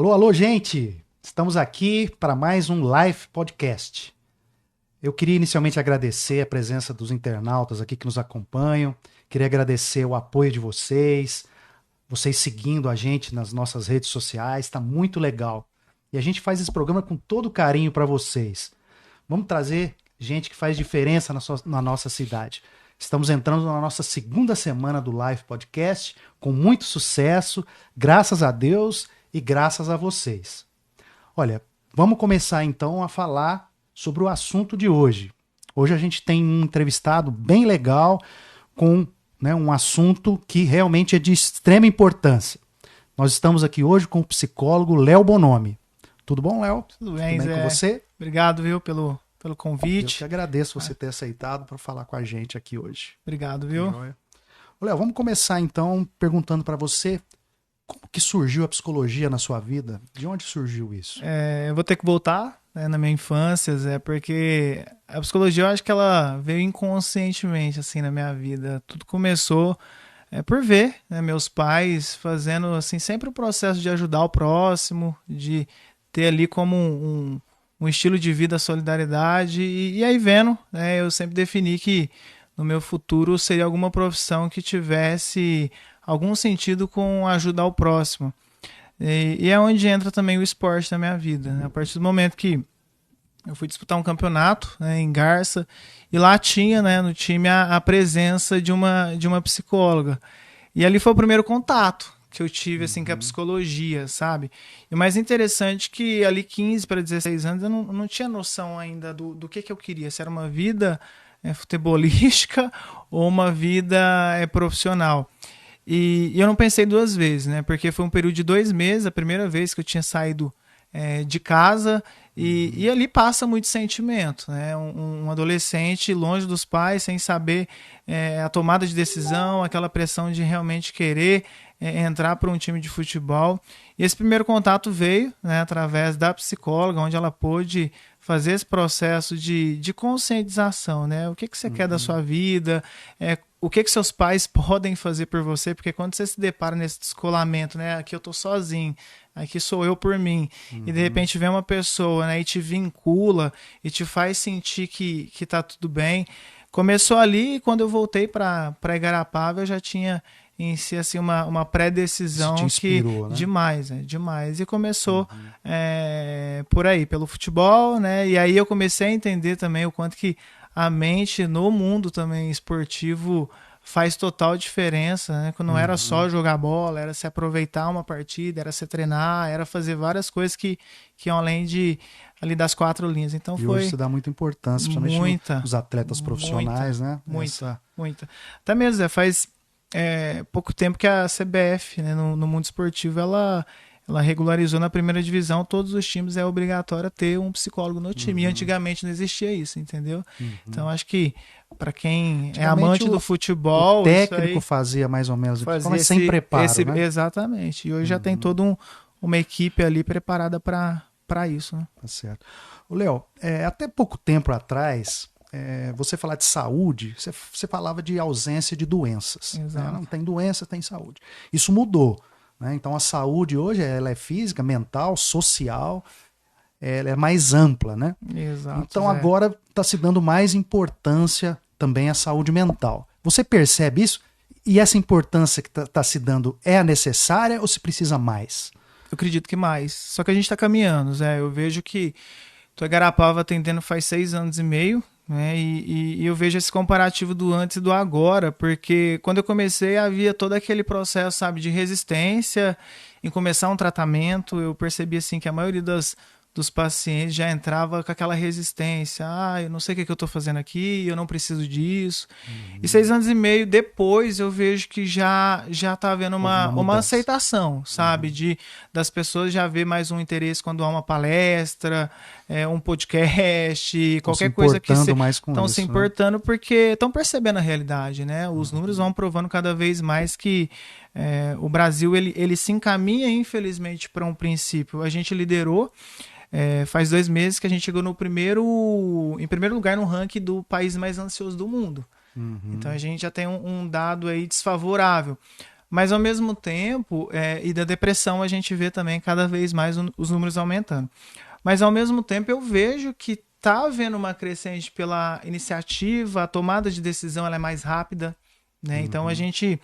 Alô, alô, gente! Estamos aqui para mais um live podcast. Eu queria inicialmente agradecer a presença dos internautas aqui que nos acompanham. Queria agradecer o apoio de vocês seguindo a gente nas nossas redes sociais, está muito legal. E a gente faz esse programa com todo carinho para vocês. Vamos trazer gente que faz diferença na nossa cidade. Estamos entrando na nossa segunda semana do Live Podcast, com muito sucesso, graças a Deus e graças a vocês. Olha, vamos começar então a falar sobre o assunto de hoje. Hoje a gente tem um entrevistado bem legal com um assunto que realmente é de extrema importância. Nós estamos aqui hoje com o psicólogo Léo Bonomi. Tudo bom, Léo? Tudo bem, Zé. Com você? Obrigado, viu, pelo convite. Eu que agradeço você ter aceitado para falar com a gente aqui hoje. Obrigado, viu? Léo, vamos começar então perguntando para você como que surgiu a psicologia na sua vida? De onde surgiu isso? Eu vou ter que voltar na minha infância, Zé, porque a psicologia eu acho que ela veio inconscientemente assim na minha vida. Tudo começou por ver meus pais fazendo assim sempre o processo de ajudar o próximo, de ter ali como um estilo de vida a solidariedade e aí vendo, eu sempre defini que no meu futuro seria alguma profissão que tivesse algum sentido com ajudar o próximo. E é onde entra também o esporte na minha vida. A partir do momento que eu fui disputar um campeonato em Garça, e lá tinha no time a presença de uma psicóloga. E ali foi o primeiro contato que eu tive assim, com a psicologia, sabe? E o mais interessante é que ali 15 para 16 anos eu não tinha noção ainda do que eu queria. Se era uma vida futebolística ou uma vida profissional. E eu não pensei duas vezes, porque foi um período de 2 meses, a primeira vez que eu tinha saído de casa, e ali passa muito sentimento, um adolescente longe dos pais, sem saber a tomada de decisão, aquela pressão de realmente querer entrar para um time de futebol. E esse primeiro contato veio através da psicóloga, onde ela pôde fazer esse processo de conscientização, o que você quer da sua vida, o que seus pais podem fazer por você, porque quando você se depara nesse descolamento, aqui eu tô sozinho, aqui sou eu por mim, e de repente vem uma pessoa e te vincula e te faz sentir que tá tudo bem. Começou ali, e quando eu voltei para Igarapava, eu já tinha em si assim, uma pré-decisão inspirou, que demais. E começou por aí, pelo futebol, e aí eu comecei a entender também o quanto que a mente no mundo também esportivo faz total diferença, que não era só jogar bola, era se aproveitar uma partida, era se treinar, era fazer várias coisas que iam além ali das 4 linhas. Então e foi hoje você dá muita importância, principalmente nos atletas profissionais, Muita. Até mesmo, Zé, faz pouco tempo que a CBF, no mundo esportivo, ela regularizou na primeira divisão, todos os times é obrigatório ter um psicólogo no time. E antigamente não existia isso, entendeu? Então acho que para quem é amante do futebol, o técnico fazia mais ou menos, mas sem preparo, Exatamente. E hoje já tem toda uma equipe ali preparada para isso. Tá certo. Léo, até pouco tempo atrás, você falar de saúde, você falava de ausência de doenças. Não tem doença, tem saúde. Isso mudou. Então a saúde hoje ela é física, mental, social, ela é mais ampla, Exato, então agora está se dando mais importância também à saúde mental. Você percebe isso? E essa importância que está se dando é a necessária ou se precisa mais? Eu acredito que mais. Só que a gente está caminhando, Zé. Eu vejo que Igarapava atendendo faz 6 anos e meio, e eu vejo esse comparativo do antes e do agora, porque quando eu comecei havia todo aquele processo, sabe, de resistência em começar um tratamento. Eu percebi assim que a maioria dos pacientes já entrava com aquela resistência. Eu não sei o que eu estou fazendo aqui, eu não preciso disso. E 6 anos e meio depois eu vejo que já está havendo uma aceitação, sabe? Das pessoas já ver mais um interesse quando há uma palestra, um podcast, qualquer coisa que estão se importando, porque estão percebendo a realidade, Os números vão provando cada vez mais que o Brasil ele se encaminha, infelizmente, para um princípio. A gente liderou. Faz 2 meses que a gente chegou em primeiro lugar no ranking do país mais ansioso do mundo. Então a gente já tem um dado aí desfavorável. Mas ao mesmo tempo, e da depressão a gente vê também cada vez mais os números aumentando. Mas ao mesmo tempo eu vejo que está havendo uma crescente pela iniciativa, a tomada de decisão ela é mais rápida, né? Então a gente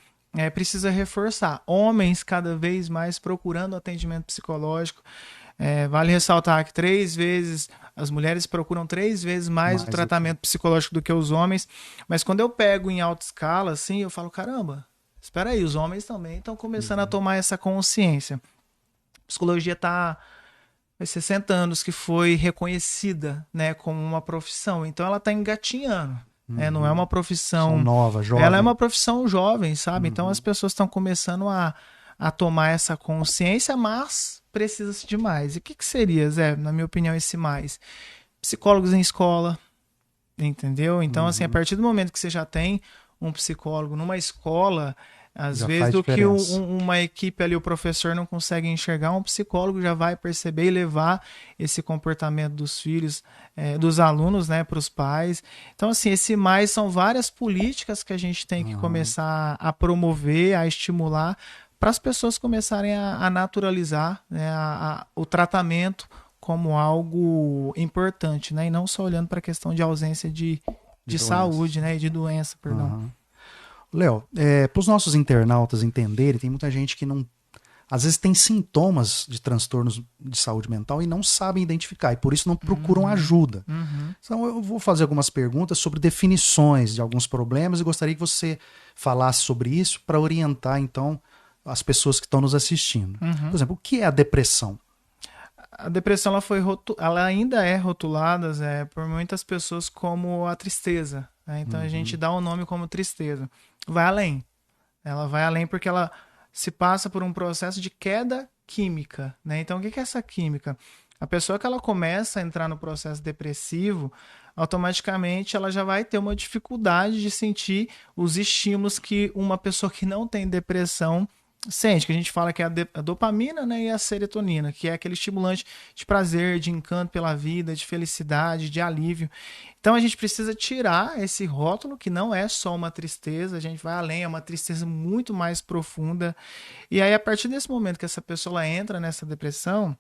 precisa reforçar. Homens cada vez mais procurando atendimento psicológico. Vale ressaltar que 3 vezes, as mulheres procuram 3 vezes mais o tratamento psicológico do que os homens. Mas quando eu pego em alta escala, assim, eu falo, caramba, espera aí, os homens também estão começando a tomar essa consciência. A psicologia está... Faz 60 anos que foi reconhecida, né, como uma profissão. Então ela está engatinhando. Não é uma profissão nova, jovem. Ela é uma profissão jovem, sabe? Então as pessoas estão começando a tomar essa consciência, mas precisa-se de mais. E o que seria, Zé, na minha opinião, esse mais? Psicólogos em escola, entendeu? Então, assim, a partir do momento que você já tem um psicólogo numa escola, às vezes do que uma equipe ali, o professor não consegue enxergar, um psicólogo já vai perceber e levar esse comportamento dos filhos, dos alunos, né, para os pais. Então, assim, esse mais são várias políticas que a gente tem que começar a promover, a estimular, para as pessoas começarem a naturalizar, né, o tratamento como algo importante, né, e não só olhando para a questão de ausência de saúde, né, e de doença, perdão. Léo, para os nossos internautas entenderem, tem muita gente que não, às vezes tem sintomas de transtornos de saúde mental e não sabem identificar, e por isso não procuram ajuda. Então eu vou fazer algumas perguntas sobre definições de alguns problemas e gostaria que você falasse sobre isso para orientar, então, as pessoas que estão nos assistindo. Por exemplo, o que é a depressão? A depressão ela ainda é rotulada por muitas pessoas como a tristeza, né? Então a gente dá o nome como tristeza. Vai além. Ela vai além porque ela se passa por um processo de queda química, né? Então o que é essa química? A pessoa que ela começa a entrar no processo depressivo, automaticamente ela já vai ter uma dificuldade de sentir os estímulos que uma pessoa que não tem depressão sente, que a gente fala que é a dopamina, né, e a serotonina, que é aquele estimulante de prazer, de encanto pela vida, de felicidade, de alívio. Então a gente precisa tirar esse rótulo, que não é só uma tristeza, a gente vai além, é uma tristeza muito mais profunda. E aí, a partir desse momento que essa pessoa entra nessa depressão,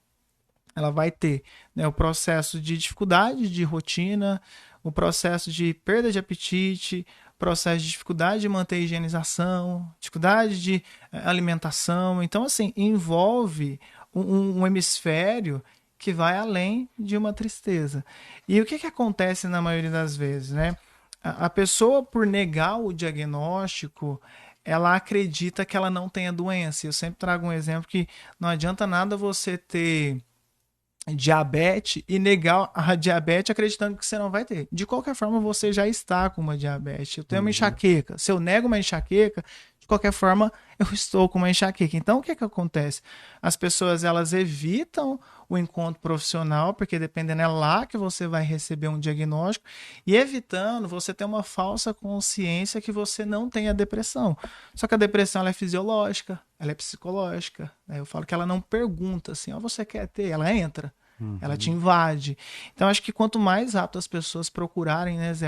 ela vai ter, né, o processo de dificuldade de rotina, o processo de perda de apetite, processo de dificuldade de manter a higienização, dificuldade de alimentação. Então, assim, envolve um hemisfério que vai além de uma tristeza. E o que acontece na maioria das vezes, né? A pessoa, por negar o diagnóstico, ela acredita que ela não tem a doença. Eu sempre trago um exemplo que não adianta nada você ter diabetes e negar a diabetes acreditando que você não vai ter. De qualquer forma, você já está com uma diabetes. Eu tenho uma enxaqueca. Se eu nego uma enxaqueca, de qualquer forma, eu estou com uma enxaqueca. Então, o que acontece? As pessoas, elas evitam o encontro profissional, porque dependendo é lá que você vai receber um diagnóstico, e evitando você ter uma falsa consciência que você não tem a depressão. Só que a depressão ela é fisiológica, ela é psicológica. Eu falo que ela não pergunta assim, você quer ter? Ela entra. Ela te invade. Então, acho que quanto mais rápido as pessoas procurarem, né, Zé,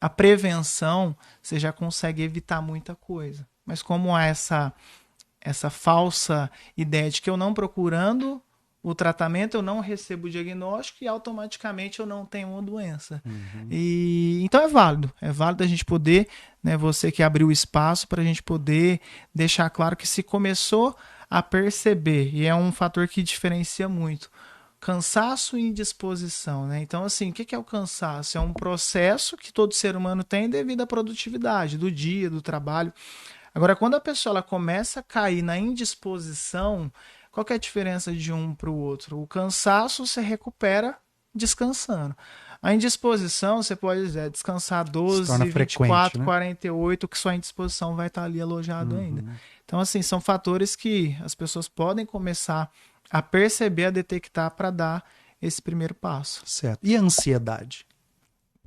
a prevenção, você já consegue evitar muita coisa. Mas como há essa falsa ideia de que eu não procurando o tratamento, eu não recebo o diagnóstico e automaticamente eu não tenho uma doença. E então é válido a gente poder, né, você que abriu espaço para a gente poder deixar claro que se começou a perceber, e é um fator que diferencia muito, cansaço e indisposição, né? Então, assim, o que é o cansaço? É um processo que todo ser humano tem devido à produtividade do dia, do trabalho. Agora, quando a pessoa ela começa a cair na indisposição, qual que é a diferença de um para o outro? O cansaço você recupera descansando. A indisposição, você pode descansar 12, 24, né? 48, que sua indisposição vai estar ali alojado ainda. Então, assim, são fatores que as pessoas podem começar a perceber, a detectar para dar esse primeiro passo. Certo. E a ansiedade?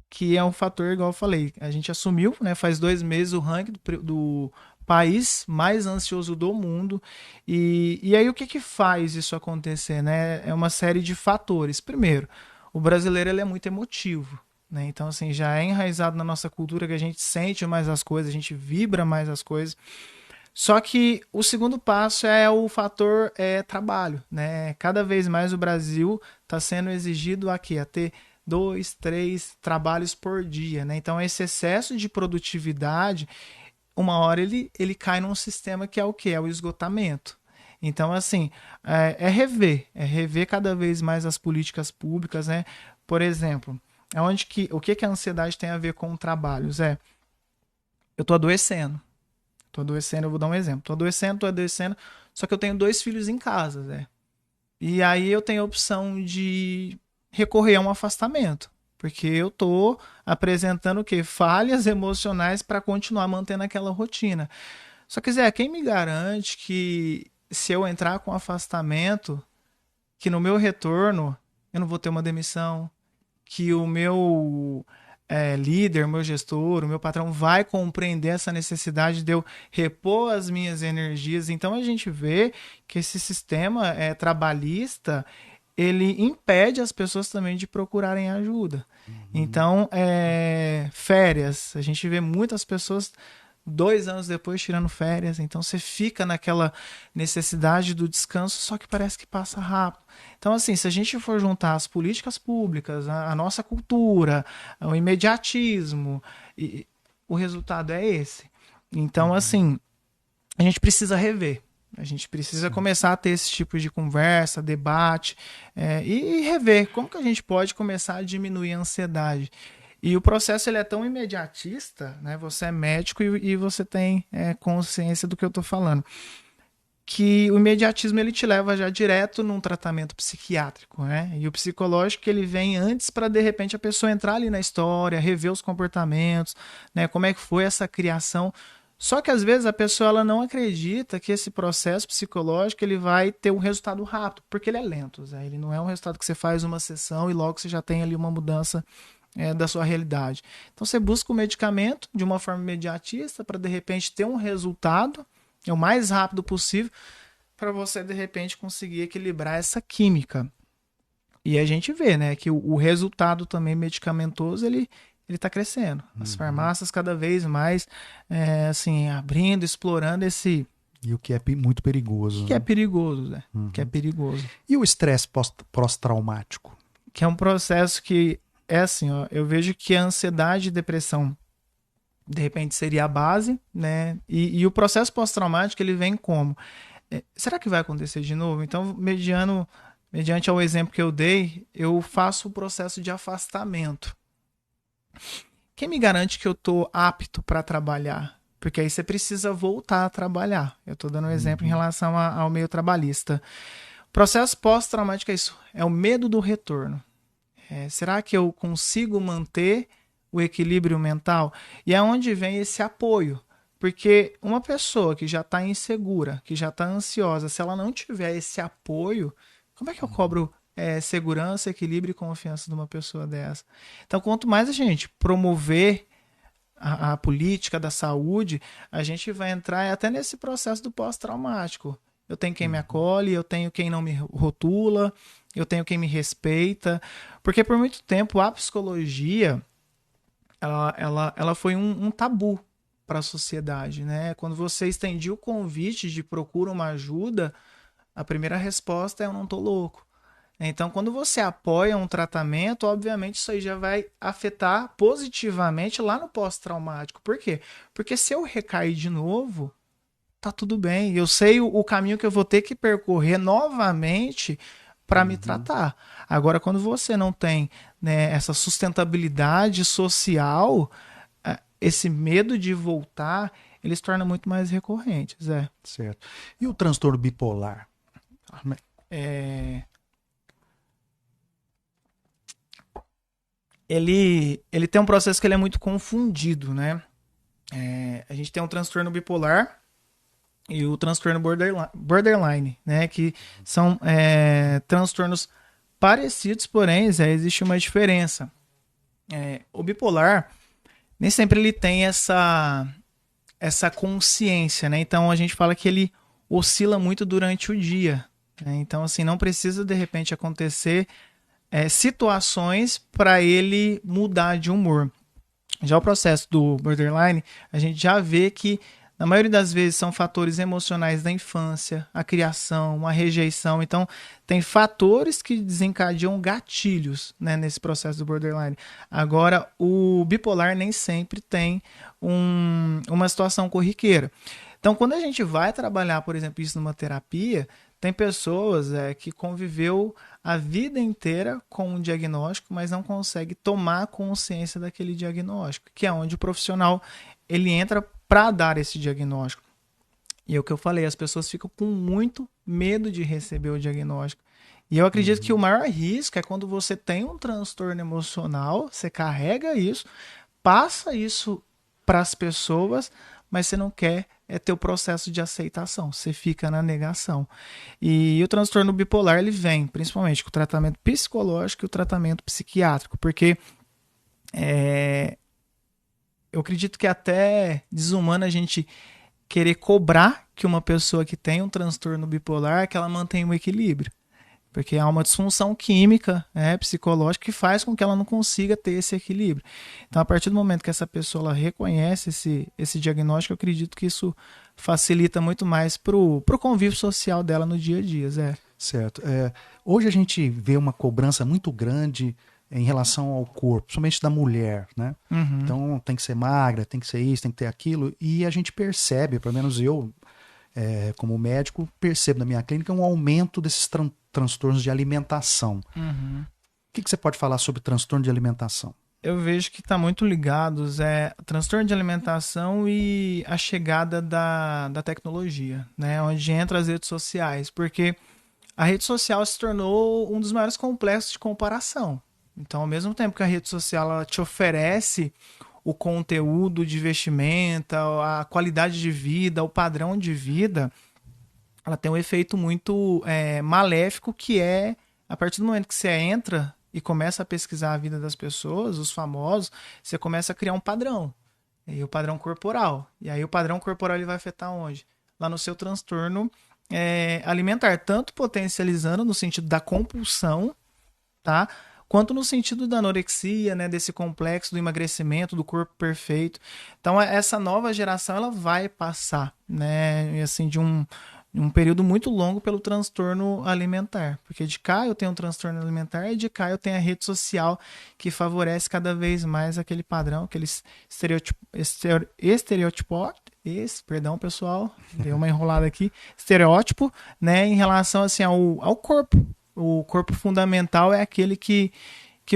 Que é um fator, igual eu falei, a gente assumiu, né, faz 2 meses o ranking do país mais ansioso do mundo. E aí o que faz isso acontecer, né? É uma série de fatores. Primeiro, o brasileiro ele é muito emotivo, né? Então, assim, já é enraizado na nossa cultura que a gente sente mais as coisas, a gente vibra mais as coisas. Só que o segundo passo é o fator trabalho, né? Cada vez mais o Brasil está sendo exigido aqui a ter 2, 3 trabalhos por dia, né? Então esse excesso de produtividade, uma hora ele cai num sistema que é o quê? É o esgotamento. Então, assim, é rever cada vez mais as políticas públicas, né? Por exemplo, o que a ansiedade tem a ver com o trabalho? Zé, eu tô adoecendo. Tô adoecendo, eu vou dar um exemplo. Tô adoecendo, só que eu tenho 2 filhos em casa, Zé. E aí eu tenho a opção de recorrer a um afastamento. Porque eu tô apresentando o quê? Falhas emocionais para continuar mantendo aquela rotina. Só que, Zé, quem me garante que se eu entrar com afastamento, que no meu retorno eu não vou ter uma demissão, que o meu líder, o meu gestor, o meu patrão vai compreender essa necessidade de eu repor as minhas energias. Então a gente vê que esse sistema trabalhista ele impede as pessoas também de procurarem ajuda. Então, férias, a gente vê muitas pessoas 2 anos depois tirando férias, então você fica naquela necessidade do descanso, só que parece que passa rápido. Então, assim, se a gente for juntar as políticas públicas, a nossa cultura, o imediatismo, o resultado é esse. Então, assim, a gente precisa rever. A gente precisa começar a ter esse tipo de conversa, debate, e rever como que a gente pode começar a diminuir a ansiedade. E o processo ele é tão imediatista, né? Você é médico e você tem consciência do que eu estou falando, que o imediatismo ele te leva já direto num tratamento psiquiátrico, né? E o psicológico ele vem antes para de repente a pessoa entrar ali na história, rever os comportamentos, né? Como é que foi essa criação. Só que às vezes a pessoa ela não acredita que esse processo psicológico ele vai ter um resultado rápido, porque ele é lento, Zé. Ele não é um resultado que você faz uma sessão e logo você já tem ali uma mudança da sua realidade. Então você busca o medicamento de uma forma imediatista para de repente ter um resultado o mais rápido possível para você de repente conseguir equilibrar essa química. E a gente vê, né, que o resultado também medicamentoso ele está crescendo. As farmácias cada vez mais assim abrindo, explorando esse e o que é muito perigoso. Que é perigoso, né? Que é perigoso. E o estresse pós-traumático? Que é um processo que é assim, ó, eu vejo que a ansiedade e depressão de repente seria a base, né? E o processo pós-traumático ele vem como? Será que vai acontecer de novo? Então, mediante ao exemplo que eu dei, eu faço o processo de afastamento. Quem me garante que eu estou apto para trabalhar? Porque aí você precisa voltar a trabalhar. Eu estou dando um exemplo em relação ao meio trabalhista. O processo pós-traumático é isso, é o medo do retorno. Será que eu consigo manter o equilíbrio mental? E é onde vem esse apoio. Porque uma pessoa que já está insegura, que já está ansiosa, se ela não tiver esse apoio, como é que eu cobro segurança, equilíbrio e confiança de uma pessoa dessa? Então, quanto mais a gente promover a política da saúde, a gente vai entrar até nesse processo do pós-traumático. Eu tenho quem me acolhe, eu tenho quem não me rotula, eu tenho quem me respeita. Porque por muito tempo a psicologia ela foi um tabu para a sociedade, né? Quando você estendia o convite de procura uma ajuda, a primeira resposta é eu não tô louco. Então, quando você apoia um tratamento, obviamente isso aí já vai afetar positivamente lá no pós-traumático. Por quê? Porque se eu recair de novo, tá tudo bem. Eu sei o caminho que eu vou ter que percorrer novamente para me tratar. Agora, quando você não tem, né, essa sustentabilidade social, esse medo de voltar, ele se torna muito mais recorrente, Zé. Certo. E o transtorno bipolar? Ele tem um processo que ele é muito confundido, né? A gente tem um transtorno bipolar e o transtorno borderline, né? Que são transtornos parecidos, porém existe uma diferença. O bipolar nem sempre ele tem essa consciência, né? Então a gente fala que ele oscila muito durante o dia, né? Então assim não precisa de repente acontecer situações para ele mudar de humor. Já o processo do borderline, a gente já vê que Na maioria das vezes são fatores emocionais da infância, a criação, a rejeição. Então, tem fatores que desencadeiam gatilhos, né, nesse processo do borderline. Agora, o bipolar nem sempre tem uma situação corriqueira. Então, quando a gente vai trabalhar, por exemplo, isso numa terapia, tem pessoas que conviveu a vida inteira com um diagnóstico, mas não consegue tomar consciência daquele diagnóstico, que é onde o profissional ele entra para dar esse diagnóstico. E é o que eu falei, as pessoas ficam com muito medo de receber o diagnóstico. E eu acredito que o maior risco é quando você tem um transtorno emocional, você carrega isso, passa isso para as pessoas, mas você não quer ter o processo de aceitação, você fica na negação. E o transtorno bipolar ele vem principalmente com o tratamento psicológico e o tratamento psiquiátrico, porque eu acredito que até desumano a gente querer cobrar que uma pessoa que tem um transtorno bipolar que ela mantenha um equilíbrio. Porque há uma disfunção química, psicológica, que faz com que ela não consiga ter esse equilíbrio. Então, a partir do momento que essa pessoa ela reconhece esse diagnóstico, eu acredito que isso facilita muito mais para o convívio social dela no dia a dia, Zé. Certo. Hoje a gente vê uma cobrança muito grande em relação ao corpo, principalmente da mulher, né? Uhum. Então, tem que ser magra, tem que ser isso, tem que ter aquilo. E a gente percebe, pelo menos eu, como médico, percebo na minha clínica um aumento desses transtornos de alimentação. Uhum. O que você pode falar sobre transtorno de alimentação? Eu vejo que está muito ligados transtorno de alimentação e a chegada da tecnologia, né? Onde entra as redes sociais, porque a rede social se tornou um dos maiores complexos de comparação. Então, ao mesmo tempo que a rede social ela te oferece o conteúdo de vestimenta, a qualidade de vida, o padrão de vida, ela tem um efeito muito maléfico, que é, a partir do momento que você entra e começa a pesquisar a vida das pessoas, os famosos, você começa a criar um padrão. E o padrão corporal. E aí o padrão corporal ele vai afetar onde? Lá no seu transtorno alimentar. Tanto potencializando no sentido da compulsão, tá? Quanto no sentido da anorexia, né, desse complexo do emagrecimento, do corpo perfeito. Então, essa nova geração ela vai passar, né, assim, de um período muito longo pelo transtorno alimentar. Porque de cá eu tenho um transtorno alimentar e de cá eu tenho a rede social que favorece cada vez mais aquele padrão, aquele perdão, pessoal, deu uma enrolada aqui, estereótipo, né, em relação assim, ao corpo. O corpo fundamental é aquele que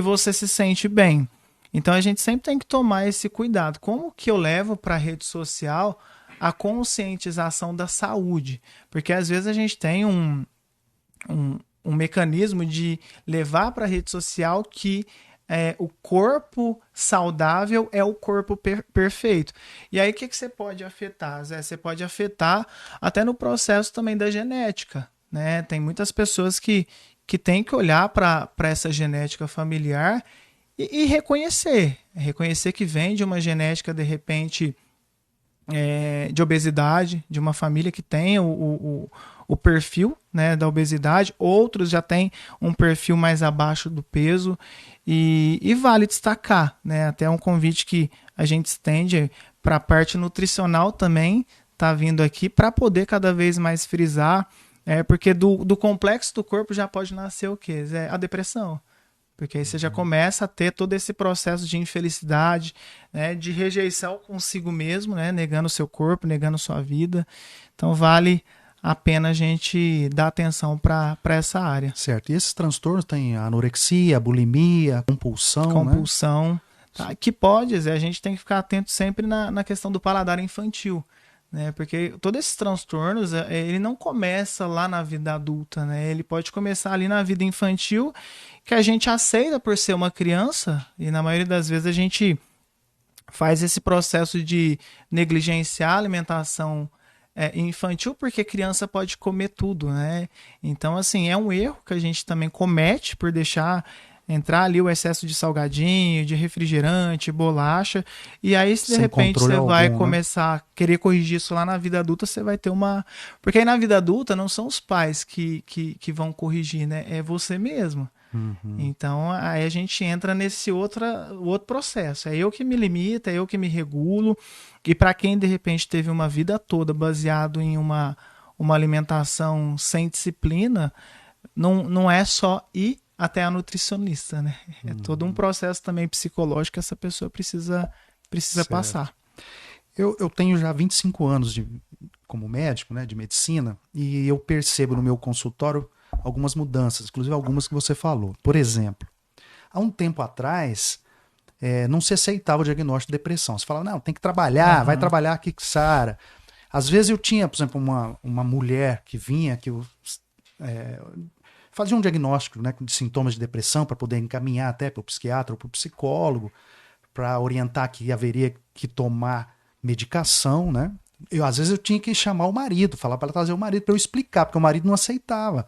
você se sente bem. Então a gente sempre tem que tomar esse cuidado. Como que eu levo para a rede social a conscientização da saúde? Porque às vezes a gente tem um mecanismo de levar para a rede social que o corpo saudável é o corpo perfeito. E aí o que você pode afetar, Zé? Você pode afetar até no processo também da genética. Né? Tem muitas pessoas que têm que olhar para essa genética familiar e reconhecer que vem de uma genética, de repente, de obesidade, de uma família que tem o perfil, né, da obesidade, outros já têm um perfil mais abaixo do peso, e vale destacar, né, até um convite que a gente estende para a parte nutricional também, tá vindo aqui, para poder cada vez mais frisar. Porque do complexo do corpo já pode nascer o quê? A depressão. Porque aí você já começa a ter todo esse processo de infelicidade, né, de rejeição consigo mesmo, né, negando o seu corpo, negando sua vida. Então vale a pena a gente dar atenção para essa área. Certo. E esses transtornos têm a anorexia, a bulimia, compulsão. Compulsão. Né? Tá? Que pode, a gente tem que ficar atento sempre na questão do paladar infantil. Né, porque todos esses transtornos, ele não começa lá na vida adulta, né? Ele pode começar ali na vida infantil, que a gente aceita por ser uma criança, e na maioria das vezes a gente faz esse processo de negligenciar a alimentação infantil, porque criança pode comer tudo, né? Então, assim, é um erro que a gente também comete por deixar entrar ali o excesso de salgadinho, de refrigerante, bolacha, e aí se de Sem repente você controle vai algum, né? começar a querer corrigir isso lá na vida adulta, você vai ter uma... Porque aí na vida adulta não são os pais que vão corrigir, né? É você mesmo. Uhum. Então aí a gente entra nesse outro processo. É eu que me limito, é eu que me regulo, e para quem de repente teve uma vida toda baseado em uma alimentação sem disciplina, não é só ir até a nutricionista, né? É todo um processo também psicológico que essa pessoa precisa Certo. passar. Eu tenho já 25 anos como médico, né, de medicina, e eu percebo no meu consultório algumas mudanças, inclusive algumas que você falou. Por exemplo, há um tempo atrás, não se aceitava o diagnóstico de depressão. Você falava, não, tem que trabalhar, vai Aham. trabalhar aqui que sara. Às vezes eu tinha, por exemplo, uma mulher que vinha, que eu fazia um diagnóstico, né, de sintomas de depressão para poder encaminhar até para o psiquiatra ou para o psicólogo, para orientar que haveria que tomar medicação, né? Às vezes eu tinha que chamar o marido, falar para ela trazer o marido para eu explicar, porque o marido não aceitava,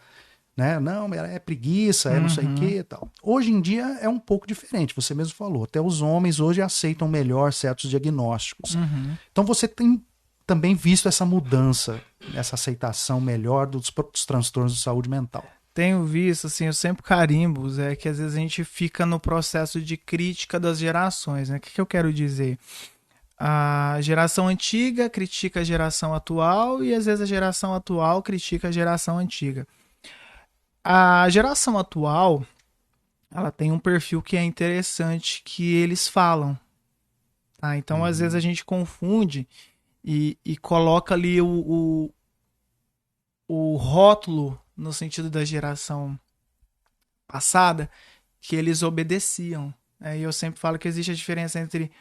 né? Não, é preguiça, é não sei o que Uhum. e tal. Hoje em dia é um pouco diferente, você mesmo falou. Até os homens hoje aceitam melhor certos diagnósticos. Uhum. Então você tem também visto essa mudança, essa aceitação melhor dos transtornos de saúde mental. Tenho visto, assim, eu sempre carimbo, é que às vezes a gente fica no processo de crítica das gerações, né? O que eu quero dizer? A geração antiga critica a geração atual e às vezes a geração atual critica a geração antiga. A geração atual, ela tem um perfil que é interessante que eles falam, tá? Então às vezes a Uhum. gente confunde e coloca ali o rótulo no sentido da geração passada que eles obedeciam. E eu sempre falo que existe a diferença entre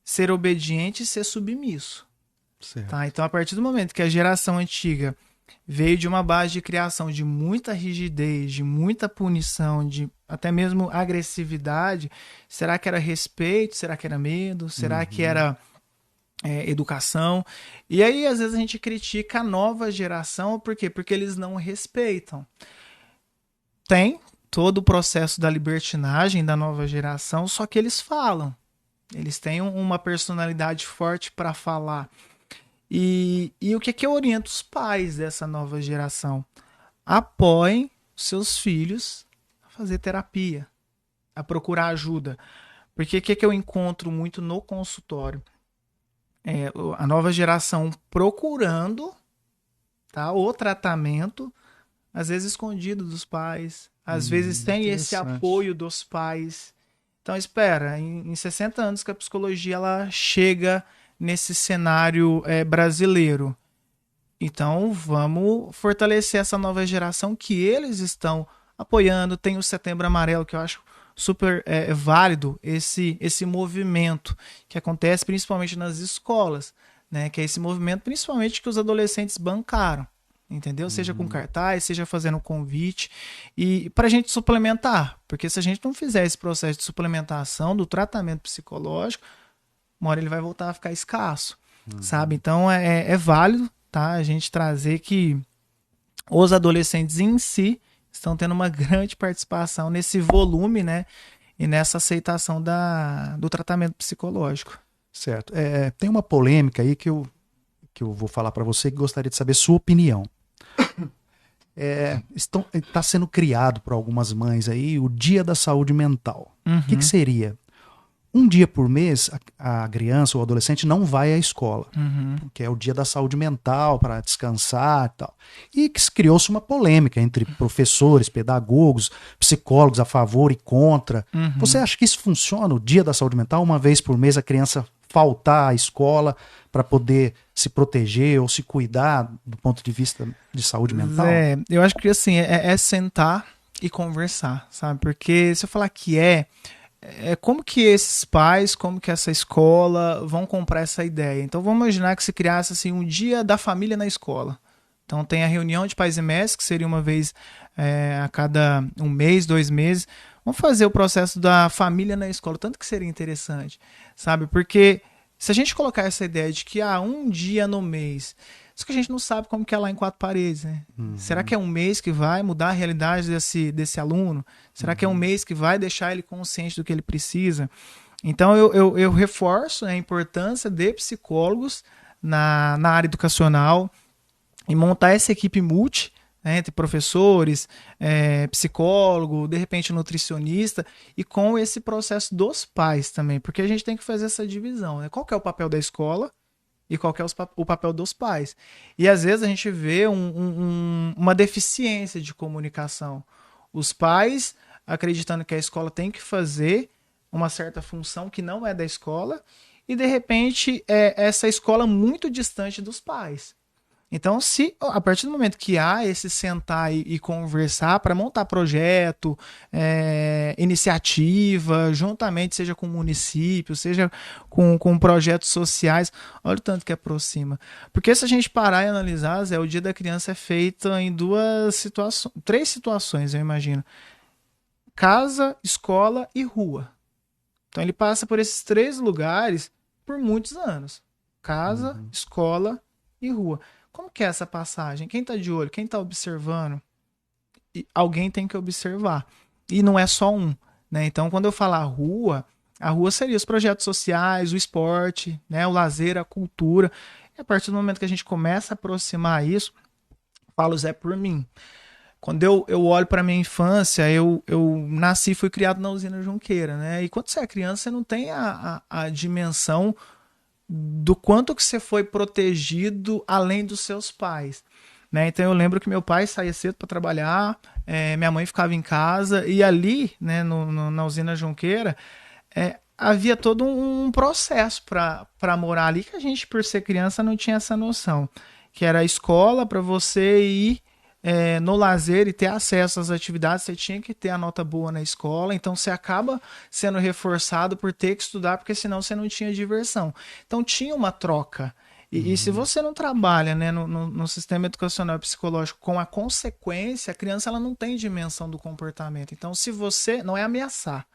ser obediente e ser submisso. Tá? Certo. Então, a partir do momento que a geração antiga veio de uma base de criação de muita rigidez, de muita punição, de até mesmo agressividade, será que era respeito? Será que era medo? Será que Uhum. era educação? E aí, às vezes, a gente critica a nova geração, por quê? Porque eles não respeitam. Tem todo o processo da libertinagem da nova geração, só que eles falam. Eles têm uma personalidade forte para falar. E o que eu oriento os pais dessa nova geração? Apoiem seus filhos a fazer terapia, a procurar ajuda. Porque o que eu encontro muito no consultório? A nova geração procurando, tá, o tratamento, às vezes escondido dos pais, às vezes tem esse Interessante. apoio dos pais. Então, espera, em 60 anos que a psicologia ela chega nesse cenário brasileiro. Então, vamos fortalecer essa nova geração que eles estão apoiando. Tem o Setembro Amarelo, que eu acho super válido, esse movimento que acontece principalmente nas escolas, né? Que é esse movimento principalmente que os adolescentes bancaram, entendeu? Seja com Uhum. cartaz, seja fazendo convite, e para a gente suplementar, porque se a gente não fizer esse processo de suplementação do tratamento psicológico, uma hora ele vai voltar a ficar escasso, sabe? Uhum. Então é válido, tá? A gente trazer que os adolescentes em si estão tendo uma grande participação nesse volume, né? E nessa aceitação do tratamento psicológico. Certo. Tem uma polêmica aí que eu vou falar para você que gostaria de saber sua opinião. Está sendo criado por algumas mães aí o Dia da Saúde Mental. O que Uhum, seria? Um dia por mês, a criança ou o adolescente não vai à escola, uhum, que é o dia da saúde mental, para descansar e tal. E que criou-se uma polêmica entre professores, pedagogos, psicólogos a favor e contra. Você uhum. acha que isso funciona, o dia da saúde mental, uma vez por mês a criança faltar à escola para poder se proteger ou se cuidar do ponto de vista de saúde mental? Zé, eu acho que assim, é sentar e conversar, sabe? Porque se eu falar que como que esses pais, como que essa escola vão comprar essa ideia? Então vamos imaginar que se criasse assim um dia da família na escola. Então tem a reunião de pais e mestres, que seria uma vez a cada um mês, 2 meses. Vamos fazer o processo da família na escola, tanto que seria interessante, sabe? Porque se a gente colocar essa ideia de que um dia no mês Só que a gente não sabe como que é lá em quatro paredes, né? Será que é um mês que vai mudar a realidade desse aluno? Será que é um mês que vai deixar ele consciente do que ele precisa? Então, eu reforço, né, a importância de psicólogos na área educacional e montar essa equipe multi, né, entre professores, psicólogo, de repente nutricionista, e com esse processo dos pais também, porque a gente tem que fazer essa divisão, né? Qual que é o papel da escola e qual que é o papel dos pais. E às vezes a gente vê uma deficiência de comunicação. Os pais acreditando que a escola tem que fazer uma certa função que não é da escola, e de repente essa escola muito distante dos pais. Então, se a partir do momento que há esse sentar e conversar para montar projeto, iniciativa, juntamente, seja com o município, seja com projetos sociais, olha o tanto que aproxima. Porque se a gente parar e analisar, Zé, o Dia da Criança é feito em três situações, eu imagino. Casa, escola e rua. Então ele passa por esses três lugares por muitos anos. Casa, escola e rua. Como que é essa passagem? Quem está de olho? Quem está observando? E alguém tem que observar. E não é só um, né? Então, quando eu falar a rua seria os projetos sociais, o esporte, né? O lazer, a cultura. E a partir do momento que a gente começa a aproximar isso, falo, Zé, por mim. Quando eu olho para minha infância, eu nasci e fui criado na usina Junqueira, né? E quando você é criança, você não tem a dimensão do quanto que você foi protegido além dos seus pais, né? Então eu lembro que meu pai saía cedo para trabalhar, minha mãe ficava em casa, e ali, né, na usina Junqueira, havia todo um processo para morar ali, que a gente, por ser criança, não tinha essa noção, que era a escola para você ir no lazer e ter acesso às atividades. Você tinha que ter a nota boa na escola, então você acaba sendo reforçado por ter que estudar, porque senão você não tinha diversão. Então tinha uma troca. E se você não trabalha, né, no sistema educacional e psicológico com a consequência, a criança ela não tem dimensão do comportamento. Então, se você não é ameaçar,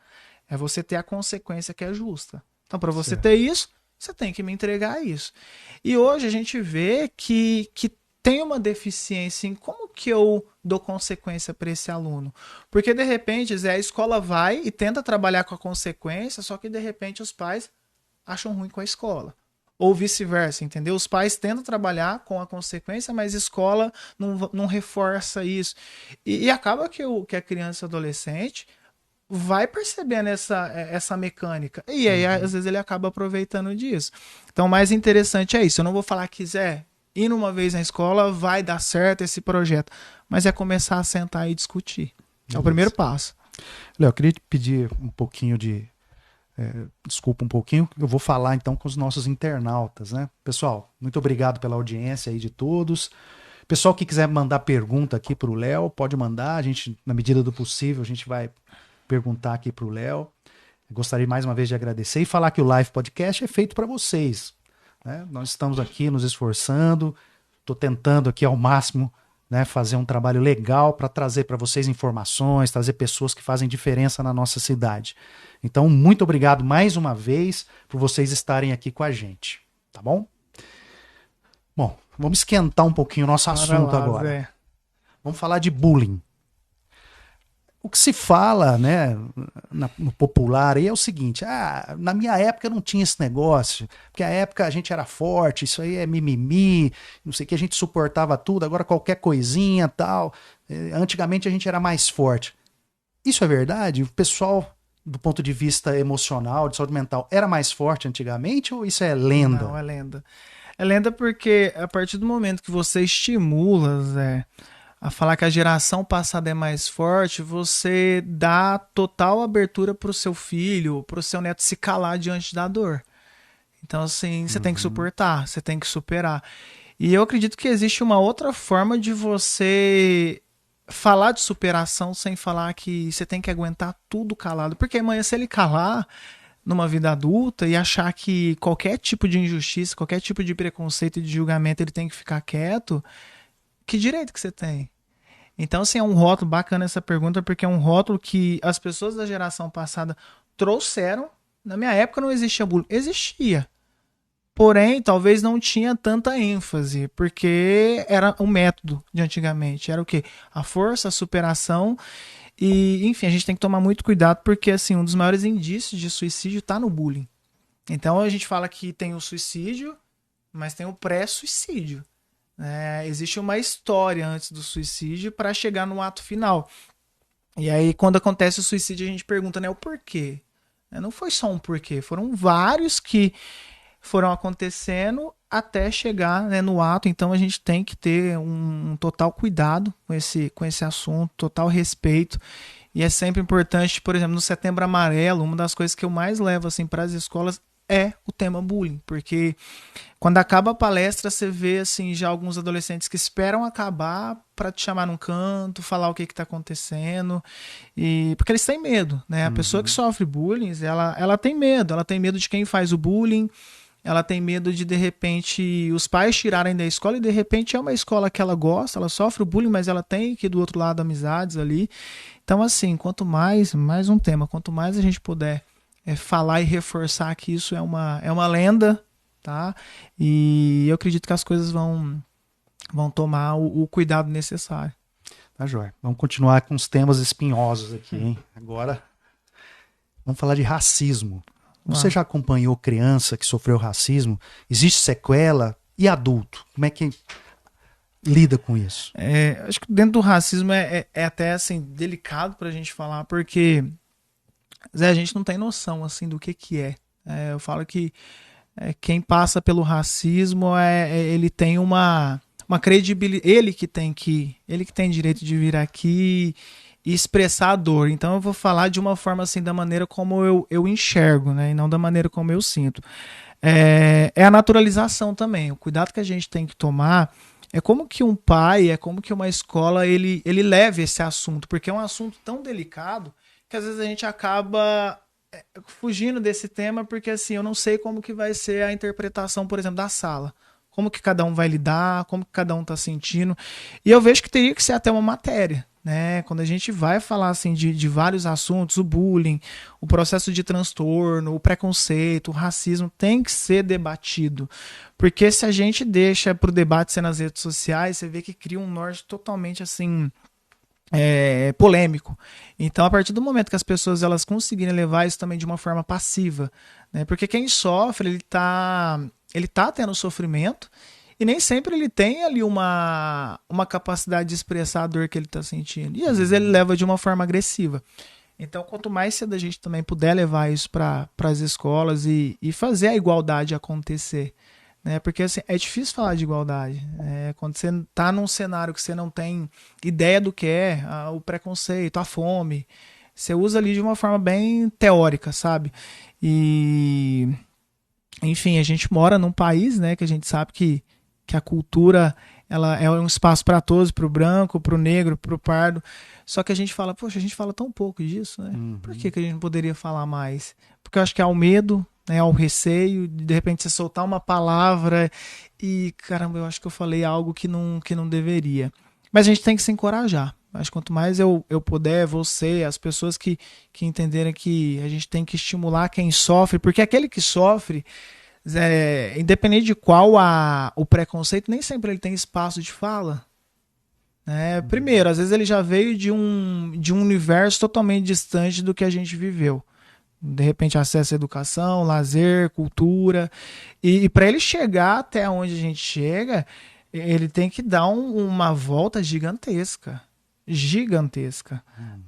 é você ter a consequência que é justa. Então, para você ter isso, você tem que me entregar isso. E hoje a gente vê que tem uma deficiência em como que eu dou consequência para esse aluno. Porque, de repente, Zé, a escola vai e tenta trabalhar com a consequência, só que, de repente, os pais acham ruim com a escola. Ou vice-versa, entendeu? Os pais tentam trabalhar com a consequência, mas a escola não reforça isso. E acaba que a criança e adolescente vai percebendo essa mecânica. E aí, às vezes, ele acaba aproveitando disso. Então, o mais interessante é isso. Eu não vou falar que, Zé, indo uma vez na escola vai dar certo esse projeto, mas é começar a sentar e discutir. É o primeiro passo. Léo, eu queria te pedir um pouquinho desculpa um pouquinho, eu vou falar então com os nossos internautas, né? Pessoal, muito obrigado pela audiência aí de todos. Pessoal que quiser mandar pergunta aqui para o Léo, pode mandar. A gente, na medida do possível, a gente vai perguntar aqui para o Léo. Gostaria mais uma vez de agradecer e falar que o Live Podcast é feito para vocês, né? Nós estamos aqui nos esforçando, estou tentando aqui ao máximo, né, fazer um trabalho legal para trazer para vocês informações, trazer pessoas que fazem diferença na nossa cidade. Então, muito obrigado mais uma vez por vocês estarem aqui com a gente, tá bom? Bom, vamos esquentar um pouquinho o nosso assunto agora. Zé. Vamos falar de bullying. O que se fala, né, no popular aí é o seguinte: na minha época não tinha esse negócio, porque a época a gente era forte, isso aí é mimimi, não sei o que, a gente suportava tudo, agora qualquer coisinha tal. Antigamente a gente era mais forte. Isso é verdade? O pessoal, do ponto de vista emocional, de saúde mental, era mais forte antigamente ou isso é lenda? Não, é lenda. É lenda porque a partir do momento que você estimula, Zé, a falar que a geração passada é mais forte, você dá total abertura para o seu filho, para o seu neto se calar diante da dor. Então, assim, você tem que suportar, você tem que superar. E eu acredito que existe uma outra forma de você falar de superação sem falar que você tem que aguentar tudo calado. Porque amanhã, se ele calar numa vida adulta e achar que qualquer tipo de injustiça, qualquer tipo de preconceito e de julgamento ele tem que ficar quieto, que direito que você tem? Então, assim, é um rótulo bacana essa pergunta, porque é um rótulo que as pessoas da geração passada trouxeram. Na minha época não existia bullying. Existia. porém talvez não tinha tanta ênfase, porque era o método de antigamente, era o quê? A força, a superação e, enfim, a gente tem que tomar muito cuidado porque, assim, um dos maiores indícios de suicídio está no bullying. Então a gente fala que tem o suicídio, mas tem o pré-suicídio. Existe uma história antes do suicídio para chegar no ato final. E aí, quando acontece o suicídio, a gente pergunta, né, o porquê. Não foi só um porquê, foram vários que foram acontecendo até chegar, né, no ato. Então a gente tem que ter um total cuidado com esse assunto, total respeito. E é sempre importante, por exemplo, no Setembro Amarelo, uma das coisas que eu mais levo assim, para as escolas é o tema bullying, porque quando acaba a palestra você vê assim já alguns adolescentes que esperam acabar para te chamar num canto, falar o que está acontecendo, e porque eles têm medo, né? A pessoa que sofre bullying, ela tem medo de quem faz o bullying, ela tem medo de repente os pais tirarem da escola e de repente é uma escola que ela gosta, ela sofre o bullying, mas ela tem que do outro lado amizades ali. Então assim, quanto mais um tema, quanto mais a gente puder falar e reforçar que isso é uma lenda, tá? E eu acredito que as coisas vão tomar o cuidado necessário. Tá, joia. Vamos continuar com os temas espinhosos aqui, hein? Agora, vamos falar de racismo. Você já acompanhou criança que sofreu racismo? Existe sequela? E adulto? Como é que lida com isso? Acho que dentro do racismo é até assim, delicado pra gente falar, porque Zé, a gente não tem noção assim do que é. Eu falo que quem passa pelo racismo ele tem uma credibilidade, ele que tem direito de vir aqui e expressar a dor. Então eu vou falar de uma forma assim, da maneira como eu enxergo, né, e não da maneira como eu sinto. É a naturalização também. O cuidado que a gente tem que tomar é como que um pai, é como que uma escola ele leva esse assunto, porque é um assunto tão delicado que às vezes a gente acaba fugindo desse tema, porque assim, eu não sei como que vai ser a interpretação, por exemplo, da sala. Como que cada um vai lidar, como que cada um está sentindo. E eu vejo que teria que ser até uma matéria, né? Quando a gente vai falar assim, de vários assuntos, o bullying, o processo de transtorno, o preconceito, o racismo, tem que ser debatido. Porque se a gente deixa para o debate ser nas redes sociais, você vê que cria um norte totalmente assim... polêmico. Então, a partir do momento que as pessoas elas conseguirem levar isso também de uma forma passiva, né? Porque quem sofre, ele tá tendo sofrimento e nem sempre ele tem ali uma capacidade de expressar a dor que ele está sentindo. E às vezes ele leva de uma forma agressiva. Então, quanto mais cedo a gente também puder levar isso para as escolas e fazer a igualdade acontecer, né? Porque assim, é difícil falar de igualdade. Quando você está num cenário que você não tem ideia do que é o preconceito, a fome, você usa ali de uma forma bem teórica, sabe? E, enfim, a gente mora num país, né, que a gente sabe que a cultura ela é um espaço para todos, para o branco, para o negro, para o pardo. Só que a gente fala, poxa, a gente fala tão pouco disso, né? Por que a gente não poderia falar mais? Porque eu acho que há o medo, né, ao receio, de repente você soltar uma palavra e, caramba, eu acho que eu falei algo que não deveria. Mas a gente tem que se encorajar. Acho que quanto mais eu puder, você, as pessoas que entenderem que a gente tem que estimular quem sofre, porque aquele que sofre, independente de qual o preconceito, nem sempre ele tem espaço de fala. Primeiro, às vezes ele já veio de um universo totalmente distante do que a gente viveu. De repente acesso à educação, lazer, cultura, e para ele chegar até onde a gente chega, ele tem que dar uma volta gigantesca,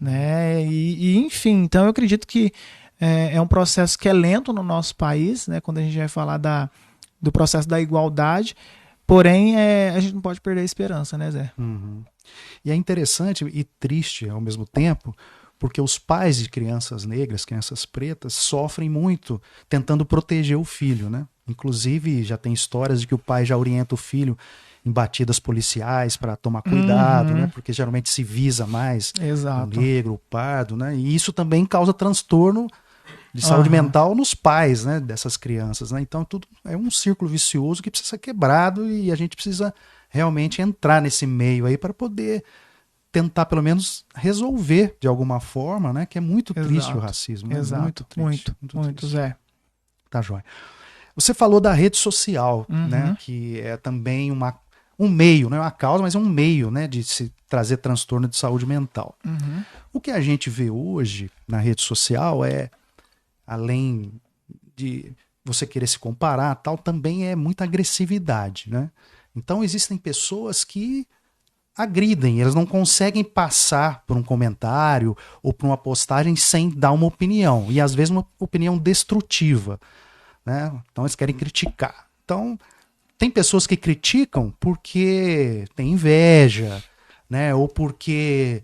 né? E enfim, então eu acredito que é um processo que é lento no nosso país, né? Quando a gente vai falar do processo da igualdade, porém a gente não pode perder a esperança, né, Zé? E é interessante e triste ao mesmo tempo, porque os pais de crianças negras, crianças pretas, sofrem muito tentando proteger o filho, né? Inclusive, já tem histórias de que o pai já orienta o filho em batidas policiais para tomar cuidado, né? Porque geralmente se visa mais o negro, o pardo, né? E isso também causa transtorno de saúde mental nos pais, né? Dessas crianças, né? Então, tudo é um círculo vicioso que precisa ser quebrado e a gente precisa realmente entrar nesse meio aí para poder tentar pelo menos resolver de alguma forma, né? Que é muito triste o racismo. Né? Exato. Muito triste. Muito, Zé. Tá, joia. Você falou da rede social, né? Que é também um meio, não é uma causa, mas é um meio, né? De se trazer transtorno de saúde mental. O que a gente vê hoje na rede social além de você querer se comparar, tal, também é muita agressividade, né? Então existem pessoas que agridem, elas não conseguem passar por um comentário ou por uma postagem sem dar uma opinião, e às vezes uma opinião destrutiva, né? Então eles querem criticar. Então tem pessoas que criticam porque tem inveja, né? Ou porque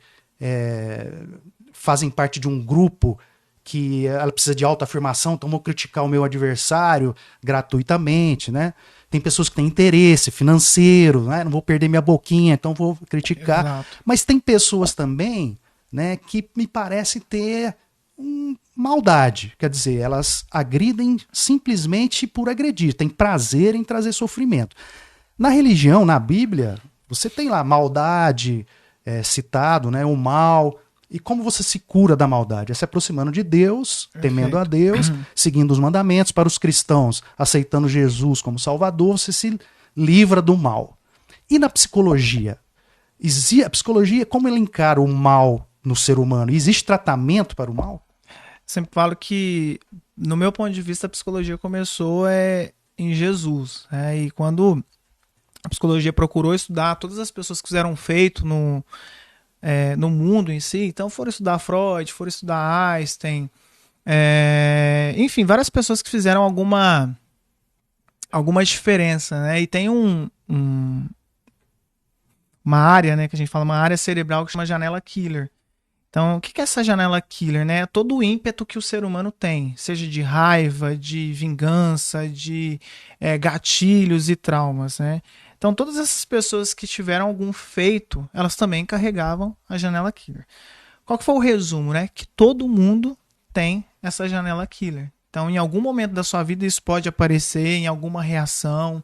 fazem parte de um grupo que ela precisa de autoafirmação, então vou criticar o meu adversário gratuitamente, né? Tem pessoas que têm interesse financeiro, né? Não vou perder minha boquinha, então vou criticar. Exato. Mas tem pessoas também, né, que me parece ter maldade. Quer dizer, elas agridem simplesmente por agredir, tem prazer em trazer sofrimento. Na religião, na Bíblia, você tem lá maldade citado, né, o mal. E como você se cura da maldade? É se aproximando de Deus, temendo a Deus, seguindo os mandamentos. Para os cristãos, aceitando Jesus como Salvador, você se livra do mal. E na psicologia? A psicologia, como ela encara o mal no ser humano? Existe tratamento para o mal? Sempre falo que, no meu ponto de vista, a psicologia começou em Jesus. E quando a psicologia procurou estudar todas as pessoas que fizeram feito no mundo em si, então foram estudar Freud, foram estudar Einstein, enfim, várias pessoas que fizeram alguma diferença, né? E tem uma área, né, que a gente fala, uma área cerebral que chama janela killer. Então, o que é essa janela killer, né? Todo o ímpeto que o ser humano tem, seja de raiva, de vingança, de gatilhos e traumas, né? Então, todas essas pessoas que tiveram algum feito, elas também carregavam a janela killer. Qual que foi o resumo, né? Que todo mundo tem essa janela killer. Então, em algum momento da sua vida, isso pode aparecer em alguma reação,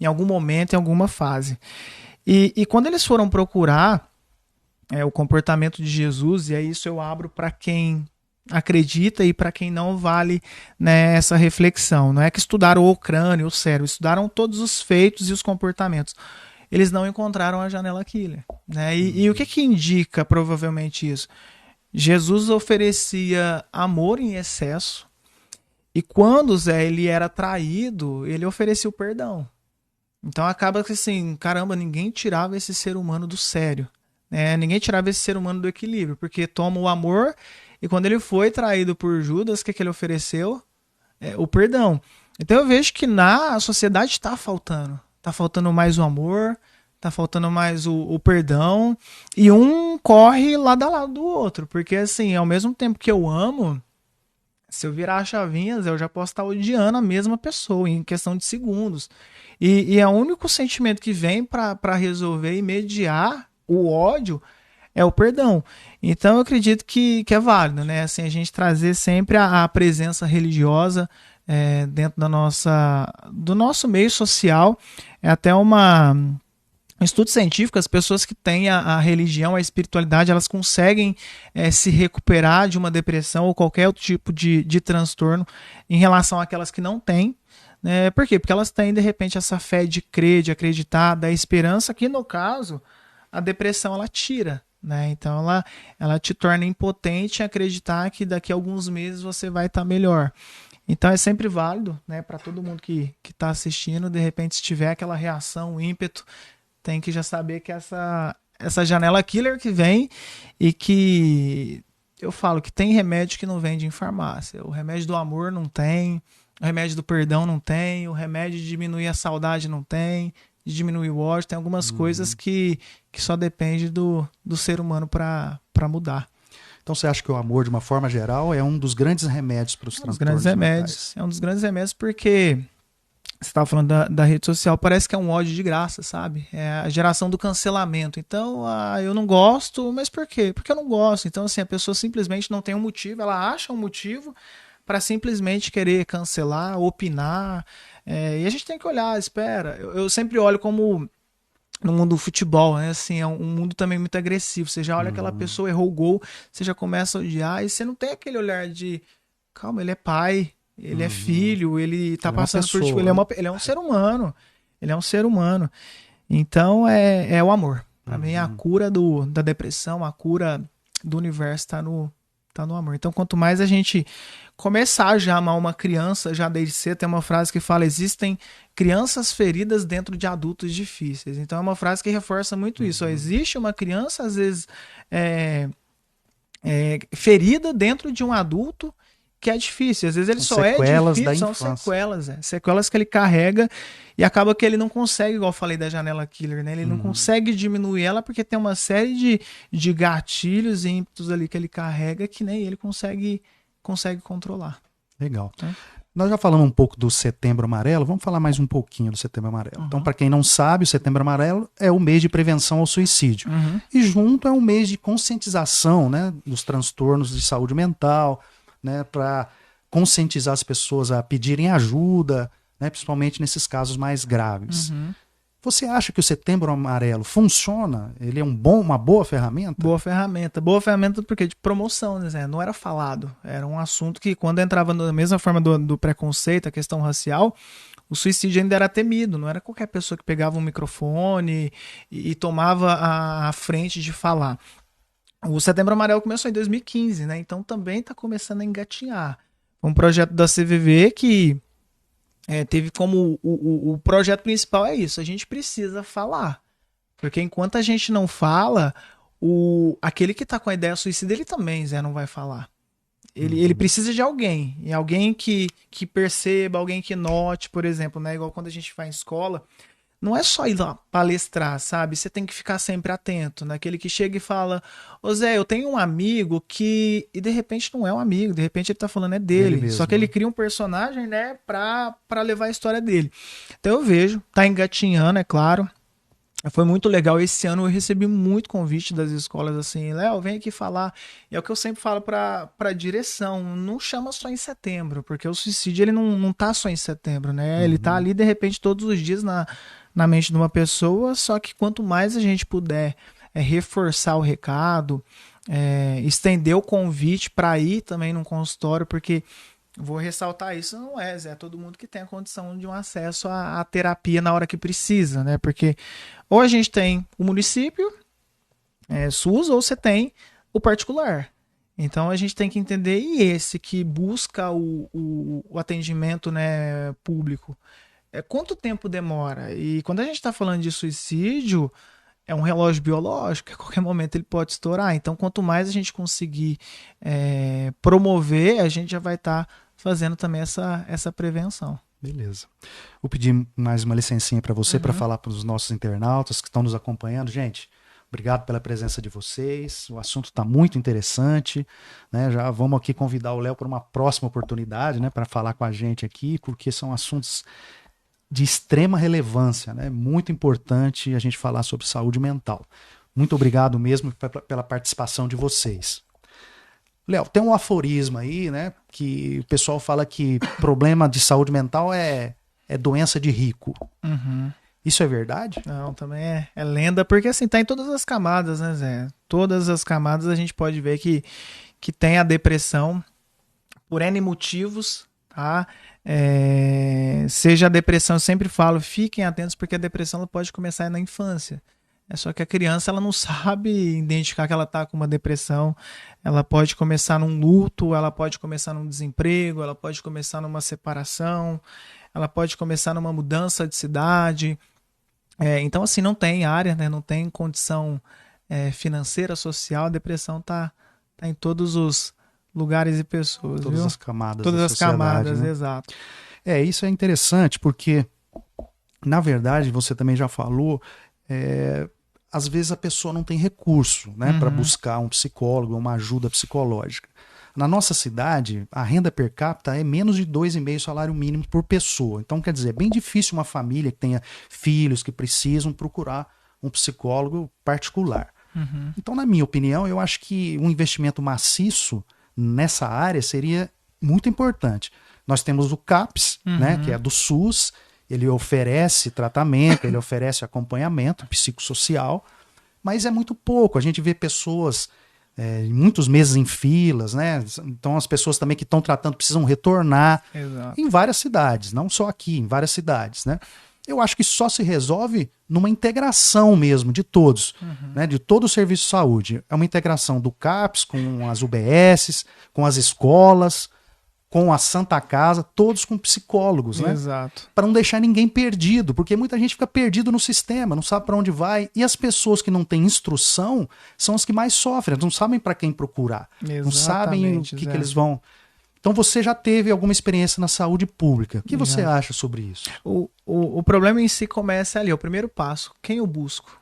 em algum momento, em alguma fase. E quando eles foram procurar o comportamento de Jesus, e aí isso eu abro para quem acredita e para quem não, vale, né, essa reflexão. Não é que estudaram o crânio, o cérebro, estudaram todos os feitos e os comportamentos. Eles não encontraram a janela killer, né? E o que indica provavelmente isso? Jesus oferecia amor em excesso, e quando ele era traído, ele oferecia o perdão. Então acaba que assim, caramba, ninguém tirava esse ser humano do sério, né? Ninguém tirava esse ser humano do equilíbrio, porque toma o amor. E quando ele foi traído por Judas, o que ele ofereceu? O perdão. Então eu vejo que na sociedade está faltando. Está faltando mais o amor, está faltando mais o perdão. E um corre lado a lado do outro. Porque assim, ao mesmo tempo que eu amo, se eu virar chavinhas, eu já posso estar odiando a mesma pessoa em questão de segundos. E é o único sentimento que vem para resolver e mediar o ódio é o perdão. Então eu acredito que é válido, né? Assim, a gente trazer sempre a presença religiosa dentro do nosso meio social. É até um estudo científico, as pessoas que têm a religião, a espiritualidade, elas conseguem se recuperar de uma depressão ou qualquer outro tipo de transtorno em relação àquelas que não têm. Por quê? Porque elas têm, de repente, essa fé de crer, de acreditar, da esperança, que no caso, a depressão ela tira. Né? Então ela te torna impotente em acreditar que daqui a alguns meses você vai estar melhor. Então é sempre válido, né, para todo mundo que está assistindo, de repente se tiver aquela reação, ímpeto, tem que já saber que essa janela killer que vem, e que eu falo que tem remédio que não vende em farmácia. O remédio do amor não tem, o remédio do perdão não tem, o remédio de diminuir a saudade não tem, de diminuir o ódio, tem algumas coisas que só depende do ser humano para mudar. Então você acha que o amor, de uma forma geral, é um dos grandes remédios para os transtornos mentais? É um dos grandes remédios, porque você estava falando da rede social, parece que é um ódio de graça, sabe? É a geração do cancelamento. Então, eu não gosto, mas por quê? Porque eu não gosto. Então, assim, a pessoa simplesmente não tem um motivo, ela acha um motivo para simplesmente querer cancelar, opinar. E a gente tem que olhar, espera. Eu sempre olho como no mundo do futebol, né? Assim, é um mundo também muito agressivo. Você já olha aquela pessoa, errou o gol, você já começa a odiar, e você não tem aquele olhar de calma, ele é pai, Ele é filho, ele tá Ele é uma passando por... pessoa, Tipo, ele é um ser humano. Ele é um ser humano. Então, é o amor. Pra mim, a cura da depressão, a cura do universo tá no amor. Então, quanto mais a gente começar já a amar uma criança, já desde cedo, tem uma frase que fala, existem crianças feridas dentro de adultos difíceis. Então, é uma frase que reforça muito isso. Ó, existe uma criança, às vezes, ferida dentro de um adulto que é difícil. Às vezes ele São só é sequelas difícil, da são infância. sequelas. Sequelas que ele carrega e acaba que ele não consegue, igual eu falei da janela killer, né? Ele não consegue diminuir ela porque tem uma série de gatilhos e ímpetos ali que ele carrega que nem ele consegue controlar. Legal. Nós já falamos um pouco do Setembro Amarelo, vamos falar mais um pouquinho do Setembro Amarelo. Então, para quem não sabe, o Setembro Amarelo é o mês de prevenção ao suicídio. E junto é um mês de conscientização, né, dos transtornos de saúde mental, né, para conscientizar as pessoas a pedirem ajuda, né, principalmente nesses casos mais graves. Você acha que o Setembro Amarelo funciona? Ele é uma boa ferramenta? Boa ferramenta. Boa ferramenta porque de promoção, né, Zé? Não era falado. Era um assunto que, quando entrava da mesma forma do preconceito, a questão racial, o suicídio ainda era temido. Não era qualquer pessoa que pegava um microfone e tomava a frente de falar. O Setembro Amarelo começou em 2015, né? Então também está começando a engatinhar. Um projeto da CVV que teve como o projeto principal é isso. A gente precisa falar. Porque enquanto a gente não fala, aquele que está com a ideia suicida, ele também, Zé, não vai falar. Ele precisa de alguém. E alguém que perceba, alguém que note, por exemplo, né? Igual quando a gente vai em escola. Não é só ir lá palestrar, sabe? Você tem que ficar sempre atento, né? Aquele que chega e fala, ô Zé, eu tenho um amigo que... E de repente não é um amigo, de repente ele tá falando é dele. Mesmo, só que ele cria um personagem, né? Pra levar a história dele. Então eu vejo, tá engatinhando, é claro. Foi muito legal. Esse ano eu recebi muito convite das escolas assim, Léo, vem aqui falar. E é o que eu sempre falo pra direção, não chama só em setembro, porque o suicídio ele não tá só em setembro, né? Ele tá ali de repente todos os dias na mente de uma pessoa, só que quanto mais a gente puder reforçar o recado, estender o convite para ir também num consultório, porque vou ressaltar isso, não é, Zé, todo mundo que tem a condição de um acesso à terapia na hora que precisa, né? Porque ou a gente tem o município, SUS, ou você tem o particular. Então a gente tem que entender, e esse que busca o atendimento, né, público, quanto tempo demora? E quando a gente está falando de suicídio, é um relógio biológico, a qualquer momento ele pode estourar. Então, quanto mais a gente conseguir promover, a gente já vai estar fazendo também essa prevenção. Beleza. Vou pedir mais uma licencinha para você para falar para os nossos internautas que estão nos acompanhando. Gente, obrigado pela presença de vocês. O assunto está muito interessante, né? Já vamos aqui convidar o Léo para uma próxima oportunidade, né, para falar com a gente aqui, porque são assuntos de extrema relevância, né? Muito importante a gente falar sobre saúde mental. Muito obrigado mesmo pela participação de vocês. Léo, tem um aforismo aí, né? Que o pessoal fala que problema de saúde mental é doença de rico. Isso é verdade? Não, também é lenda, porque assim, tá em todas as camadas, né, Zé? Todas as camadas a gente pode ver que tem a depressão por N motivos, tá? Seja a depressão, eu sempre falo, fiquem atentos, porque a depressão ela pode começar na infância. Só que a criança ela não sabe identificar que ela está com uma depressão. Ela pode começar num luto, ela pode começar num desemprego, ela pode começar numa separação, ela pode começar numa mudança de cidade. Então, assim, não tem área, né? Não tem condição financeira, social. A depressão está em todos os lugares e pessoas. Todas viu? as camadas Todas da as sociedade, camadas, né? exato. Isso é interessante porque, na verdade, você também já falou, às vezes a pessoa não tem recurso, né, para buscar um psicólogo, uma ajuda psicológica. Na nossa cidade, a renda per capita é menos de 2,5 salário mínimo por pessoa. Então, quer dizer, é bem difícil uma família que tenha filhos que precisam procurar um psicólogo particular. Então, na minha opinião, eu acho que um investimento maciço nessa área seria muito importante. Nós temos o CAPS, né, que é do SUS. Ele oferece tratamento, ele oferece acompanhamento psicossocial, mas é muito pouco. A gente vê pessoas muitos meses em filas, né? Então as pessoas também que estão tratando precisam retornar. Exato. Em várias cidades, não só aqui, em várias cidades, né? Eu acho que só se resolve numa integração mesmo de todos, né? De todo o serviço de saúde. É uma integração do CAPS com as UBSs, com as escolas, com a Santa Casa, todos com psicólogos, né? Exato. Para não deixar ninguém perdido, porque muita gente fica perdido no sistema, não sabe para onde vai. E as pessoas que não têm instrução são as que mais sofrem, elas não sabem para quem procurar, não sabem o que eles vão. Então você já teve alguma experiência na saúde pública. O que você acha sobre isso? O problema em si começa ali, é o primeiro passo. Quem eu busco?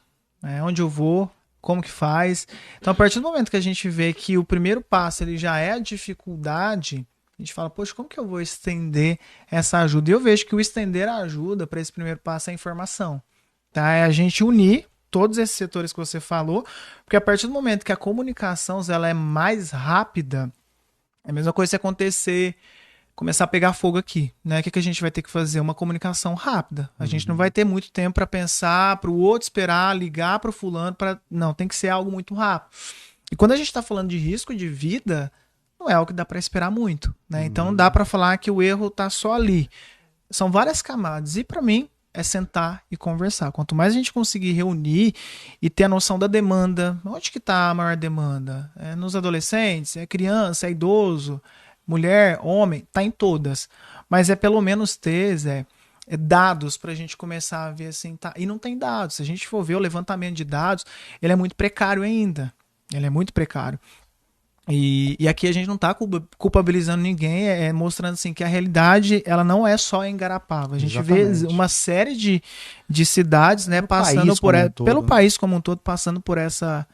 Onde eu vou? Como que faz? Então, a partir do momento que a gente vê que o primeiro passo ele já é a dificuldade, a gente fala, poxa, como que eu vou estender essa ajuda? E eu vejo que o estender a ajuda para esse primeiro passo é a informação. Tá? É a gente unir todos esses setores que você falou, porque a partir do momento que a comunicação ela é mais rápida, é a mesma coisa se acontecer, começar a pegar fogo aqui, né? O que a gente vai ter que fazer? Uma comunicação rápida. A gente não vai ter muito tempo para pensar, para o outro esperar, ligar para o fulano, não, tem que ser algo muito rápido. E quando a gente está falando de risco de vida, não é algo que dá para esperar muito, né? Então não dá para falar que o erro está só ali. São várias camadas e para mim é sentar e conversar. Quanto mais a gente conseguir reunir e ter a noção da demanda, onde que está a maior demanda? É nos adolescentes? É criança? É idoso? Mulher? Homem? Está em todas. Mas é pelo menos ter dados para a gente começar a ver assim. Tá? E não tem dados. Se a gente for ver o levantamento de dados, ele é muito precário ainda. Ele é muito precário. E aqui a gente não está culpabilizando ninguém, mostrando assim, que a realidade ela não é só em Garapava. A gente vê uma série de cidades, né, passando pelo país como um todo, passando por essa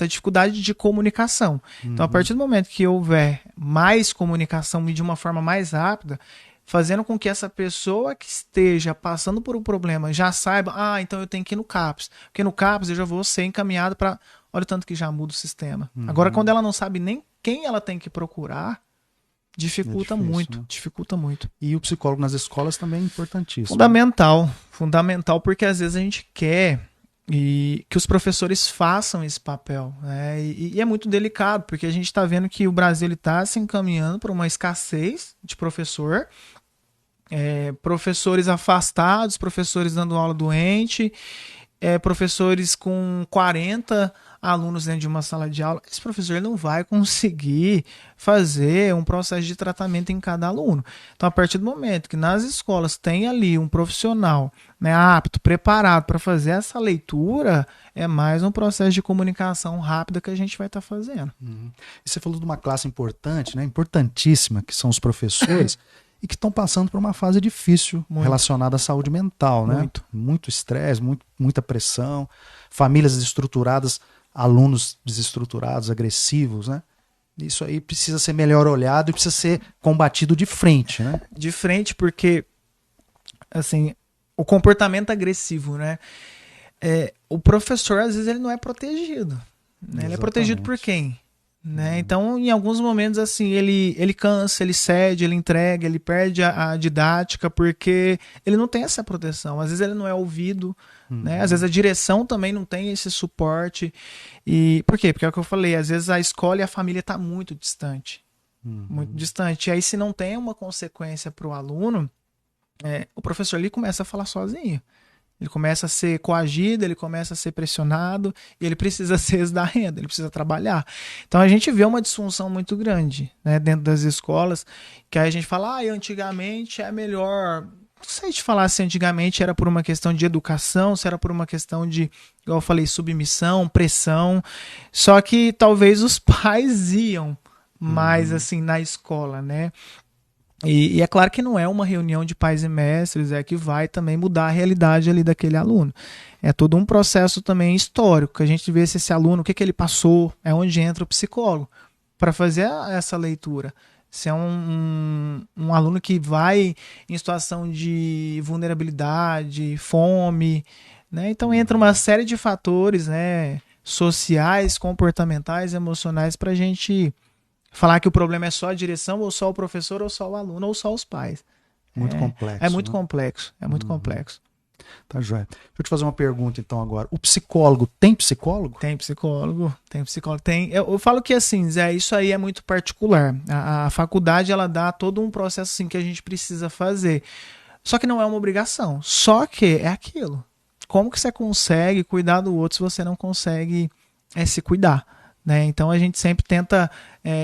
dificuldade de comunicação. Então, a partir do momento que houver mais comunicação e de uma forma mais rápida, fazendo com que essa pessoa que esteja passando por um problema já saiba, então eu tenho que ir no CAPS, porque no CAPS eu já vou ser encaminhado para... Olha o tanto que já muda o sistema. Agora, quando ela não sabe nem quem ela tem que procurar, dificulta muito, né? Dificulta muito. E o psicólogo nas escolas também é importantíssimo. Fundamental, porque às vezes a gente quer que os professores façam esse papel, né? E é muito delicado, porque a gente está vendo que o Brasil está se encaminhando para uma escassez de professor, professores afastados, professores dando aula doente, professores com 40 alunos dentro de uma sala de aula. Esse professor não vai conseguir fazer um processo de tratamento em cada aluno. Então, a partir do momento que nas escolas tem ali um profissional, né, apto, preparado para fazer essa leitura, é mais um processo de comunicação rápida que a gente vai estar fazendo. E você falou de uma classe importante, né, importantíssima, que são os professores, e que estão passando por uma fase difícil relacionada à saúde mental, né? Muito estresse, muita pressão, famílias desestruturadas, alunos desestruturados, agressivos, né? Isso aí precisa ser melhor olhado e precisa ser combatido de frente, né? De frente, porque assim, o comportamento agressivo, né? O professor, às vezes, ele não é protegido. Né? Ele é protegido por quem? Né? Então, em alguns momentos, assim, ele cansa, ele cede, ele entrega, ele perde a didática, porque ele não tem essa proteção. Às vezes ele não é ouvido, né? Às vezes a direção também não tem esse suporte. E por quê? Porque é o que eu falei, às vezes a escola e a família estão muito distante. Muito distante. E aí, se não tem uma consequência para o aluno, o professor ali começa a falar sozinho. Ele começa a ser coagido, ele começa a ser pressionado, e ele precisa ser da renda, ele precisa trabalhar. Então a gente vê uma disfunção muito grande, né, dentro das escolas, que aí a gente fala, antigamente é melhor. Não sei te falar se antigamente era por uma questão de educação, se era por uma questão de, igual eu falei, submissão, pressão. Só que talvez os pais iam mais assim na escola, né? E é claro que não é uma reunião de pais e mestres que vai também mudar a realidade ali daquele aluno. É todo um processo também histórico, que a gente vê se esse aluno, o que ele passou, é onde entra o psicólogo, para fazer essa leitura. Se é um aluno que vai em situação de vulnerabilidade, fome, né? Então entra uma série de fatores, né, sociais, comportamentais, emocionais, para a gente falar que o problema é só a direção, ou só o professor, ou só o aluno, ou só os pais. Muito complexo. É muito complexo. É muito complexo. Tá joia. Deixa eu te fazer uma pergunta então agora. O psicólogo, tem psicólogo? Tem psicólogo, tem. Eu falo que assim, Zé, isso aí é muito particular. A faculdade, ela dá todo um processo assim que a gente precisa fazer. Só que não é uma obrigação. Só que é aquilo. Como que você consegue cuidar do outro se você não consegue se cuidar? Né? Então a gente sempre tenta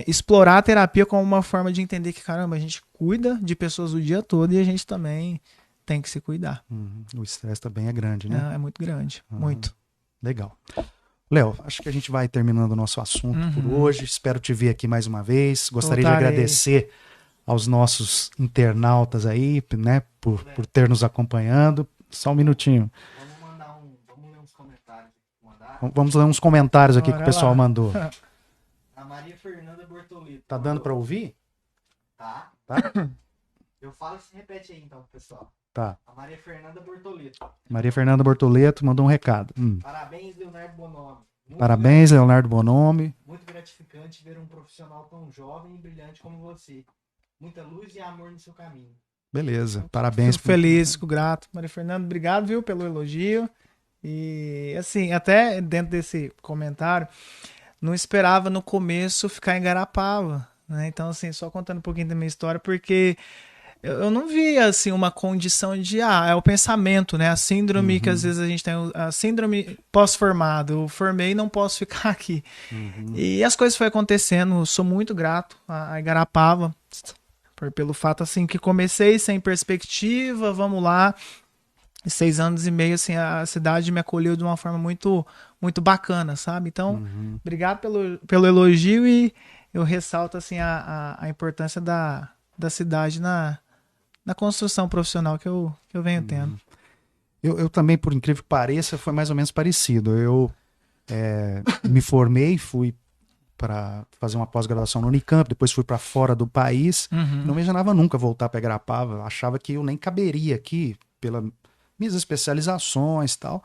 explorar a terapia como uma forma de entender que, caramba, a gente cuida de pessoas o dia todo e a gente também tem que se cuidar. O estresse também é grande, né? É muito grande, muito. Legal. Léo, acho que a gente vai terminando o nosso assunto por hoje. Espero te ver aqui mais uma vez. Gostaria de agradecer aos nossos internautas aí, né, por ter nos acompanhando. Só um minutinho. Vamos ler uns comentários. Vamos ler uns comentários aqui que o pessoal mandou. A Maria Fernanda Bortolito. Tá dando para ouvir? Tá. Eu falo e se repete aí então, pessoal. Tá. A Maria Fernanda Bortoleto. Maria Fernanda Bortoleto mandou um recado. Parabéns, Leonardo Bonomi. Parabéns, Leonardo Bonomi. Muito gratificante ver um profissional tão jovem e brilhante como você. Muita luz e amor no seu caminho. Beleza, parabéns. Fico feliz, fico grato. Maria Fernanda, obrigado, viu, pelo elogio. E assim, até dentro desse comentário, não esperava no começo ficar em Garapava, né? Então, assim, só contando um pouquinho da minha história, porque eu não via, assim, uma condição de, é o pensamento, né? A síndrome que às vezes a gente tem, a síndrome pós-formado. Eu formei e não posso ficar aqui. E as coisas foram acontecendo, sou muito grato a Igarapava, pelo fato, assim, que comecei sem perspectiva, vamos lá. 6 anos e meio, assim, a cidade me acolheu de uma forma muito, muito bacana, sabe? Então, obrigado pelo elogio e eu ressalto, assim, a importância da cidade na construção profissional que eu venho tendo. Eu também, por incrível que pareça, foi mais ou menos parecido. Eu me formei, fui para fazer uma pós-graduação no Unicamp, depois fui para fora do país. Não imaginava nunca voltar para Igarapava. Achava que eu nem caberia aqui pelas minhas especializações e tal.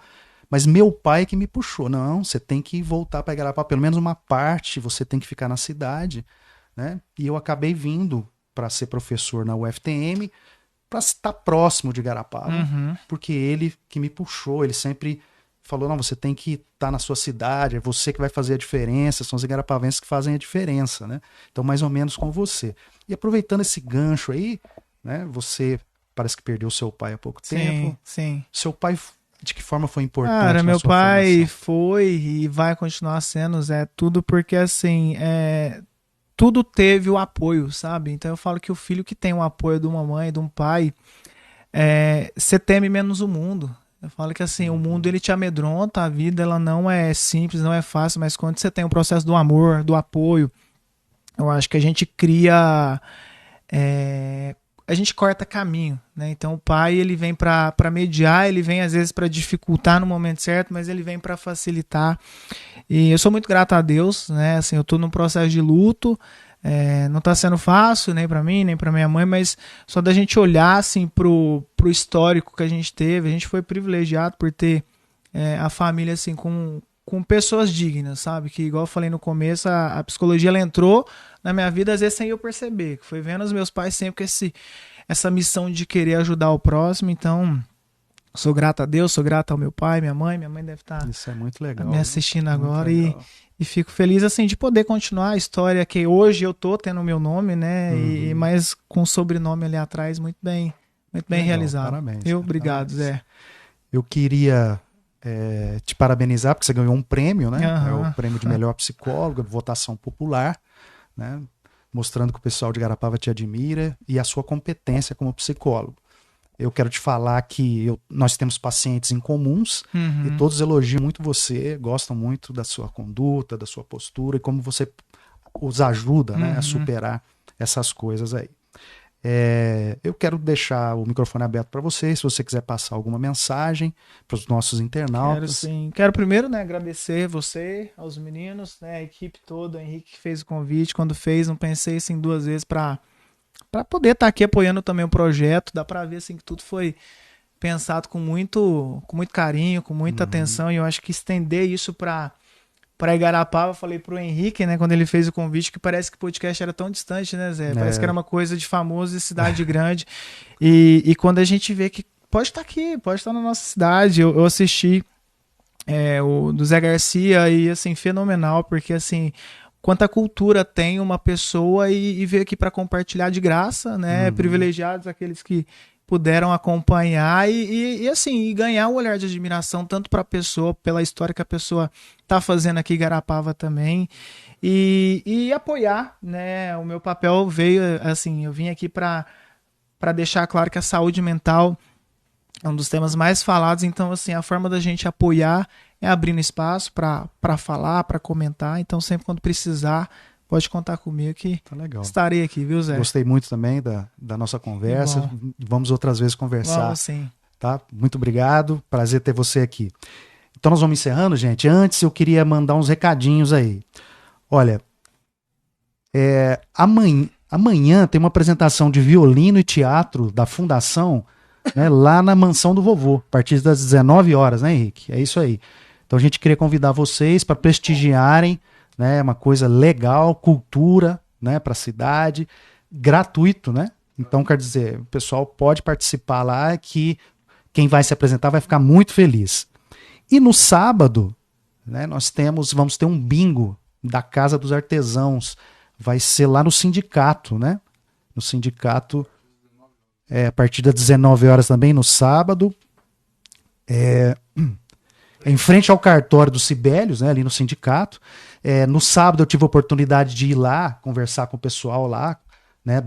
Mas meu pai que me puxou. Não, você tem que voltar para Igarapava, pelo menos uma parte, você tem que ficar na cidade, né? E eu acabei vindo para ser professor na UFTM, para estar próximo de Igarapava, porque ele que me puxou, ele sempre falou, não, você tem que estar na sua cidade, é você que vai fazer a diferença, são os igarapavenses que fazem a diferença, né? Então, mais ou menos com você. E aproveitando esse gancho aí, né, você parece que perdeu seu pai há pouco tempo. Sim. Seu pai, de que forma foi importante Cara, na meu sua pai formação? foi e vai continuar sendo, Zé, tudo porque, assim, tudo teve o apoio, sabe? Então eu falo que o filho que tem o apoio de uma mãe, de um pai, você teme menos o mundo. Eu falo que assim, o mundo ele te amedronta, a vida ela não é simples, não é fácil, mas quando você tem o processo do amor, do apoio, eu acho que a gente cria, a gente corta caminho, né? Então o pai ele vem para mediar, ele vem às vezes para dificultar no momento certo, mas ele vem para facilitar. E eu sou muito grato a Deus, né? Assim, eu tô num processo de luto, não tá sendo fácil, nem para mim, nem para minha mãe, mas só da gente olhar assim pro histórico que a gente teve, a gente foi privilegiado por ter a família assim com pessoas dignas, sabe? Que igual eu falei no começo, a psicologia ela entrou na minha vida às vezes sem eu perceber, que foi vendo os meus pais sempre com essa missão de querer ajudar o próximo, então sou grato a Deus, sou grato ao meu pai, minha mãe deve estar Isso é muito legal, me assistindo agora e fico feliz assim de poder continuar a história que hoje eu tô tendo o meu nome, né? Mas com o sobrenome ali atrás muito bem legal, realizado. Parabéns. Obrigado, Zé. Eu queria te parabenizar porque você ganhou um prêmio, né? É o prêmio de melhor psicólogo, votação popular, né? Mostrando que o pessoal de Igarapava te admira e a sua competência como psicólogo. Eu quero te falar que nós temos pacientes em comuns e todos elogiam muito você, gostam muito da sua conduta, da sua postura e como você os ajuda, né, a superar essas coisas aí. Eu quero deixar o microfone aberto para você, se você quiser passar alguma mensagem para os nossos internautas. Quero sim. Quero primeiro, né, agradecer você, aos meninos, né, a equipe toda, o Henrique que fez o convite. Quando fez, não pensei assim 2 vezes para poder estar aqui apoiando também o projeto. Dá para ver assim que tudo foi pensado com muito carinho, com muita atenção, e eu acho que estender isso para Igarapava, eu falei pro Henrique, né, quando ele fez o convite, que parece que o podcast era tão distante, né, Zé? Parece que era uma coisa de famoso e cidade grande. E quando a gente vê que pode estar aqui, pode estar na nossa cidade. Eu assisti o do Zé Garcia e, assim, fenomenal, porque, assim, quanta cultura tem uma pessoa e veio aqui para compartilhar de graça, né? Privilegiados aqueles que puderam acompanhar e assim, e ganhar um olhar de admiração tanto para a pessoa, pela história que a pessoa tá fazendo aqui em Garapava também, e apoiar, né? O meu papel veio, assim, eu vim aqui para deixar claro que a saúde mental é um dos temas mais falados, então, assim, a forma da gente apoiar é abrindo espaço para falar, para comentar, então sempre quando precisar, pode contar comigo que estarei aqui, viu, Zé? Gostei muito também da nossa conversa. Vamos outras vezes conversar. Vamos, sim. Tá? Muito obrigado. Prazer ter você aqui. Então nós vamos encerrando, gente. Antes eu queria mandar uns recadinhos aí. Olha, amanhã tem uma apresentação de violino e teatro da Fundação, né, lá na Mansão do Vovô, a partir das 19 horas, né, Henrique? É isso aí. Então a gente queria convidar vocês para prestigiarem, né, uma coisa legal, cultura, né, para a cidade, gratuito, né? Então, quer dizer, o pessoal pode participar lá, que quem vai se apresentar vai ficar muito feliz. E no sábado, né, vamos ter um bingo da Casa dos Artesãos, vai ser lá no sindicato, né? No sindicato, a partir das 19 horas também, no sábado, em frente ao cartório dos Sibélios, né, ali no sindicato. No sábado eu tive a oportunidade de ir lá, conversar com o pessoal lá, né,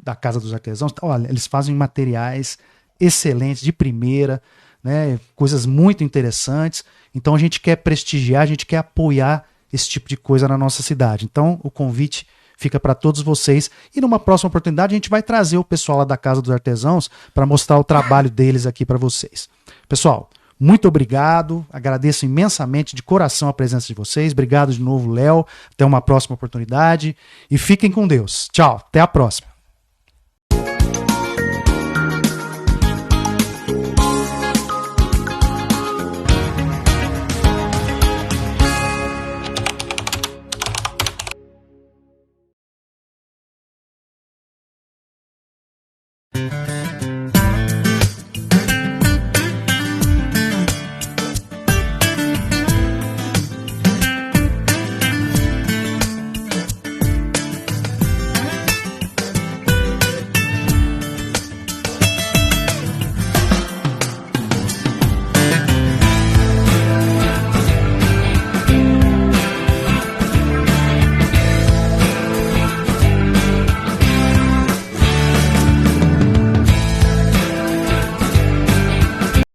da Casa dos Artesãos. Olha, eles fazem materiais excelentes, de primeira, né, coisas muito interessantes. Então a gente quer prestigiar, a gente quer apoiar esse tipo de coisa na nossa cidade. Então o convite fica para todos vocês. E numa próxima oportunidade a gente vai trazer o pessoal lá da Casa dos Artesãos para mostrar o trabalho deles aqui para vocês. Pessoal, muito obrigado, agradeço imensamente de coração a presença de vocês. Obrigado de novo, Léo. Até uma próxima oportunidade e fiquem com Deus. Tchau, até a próxima.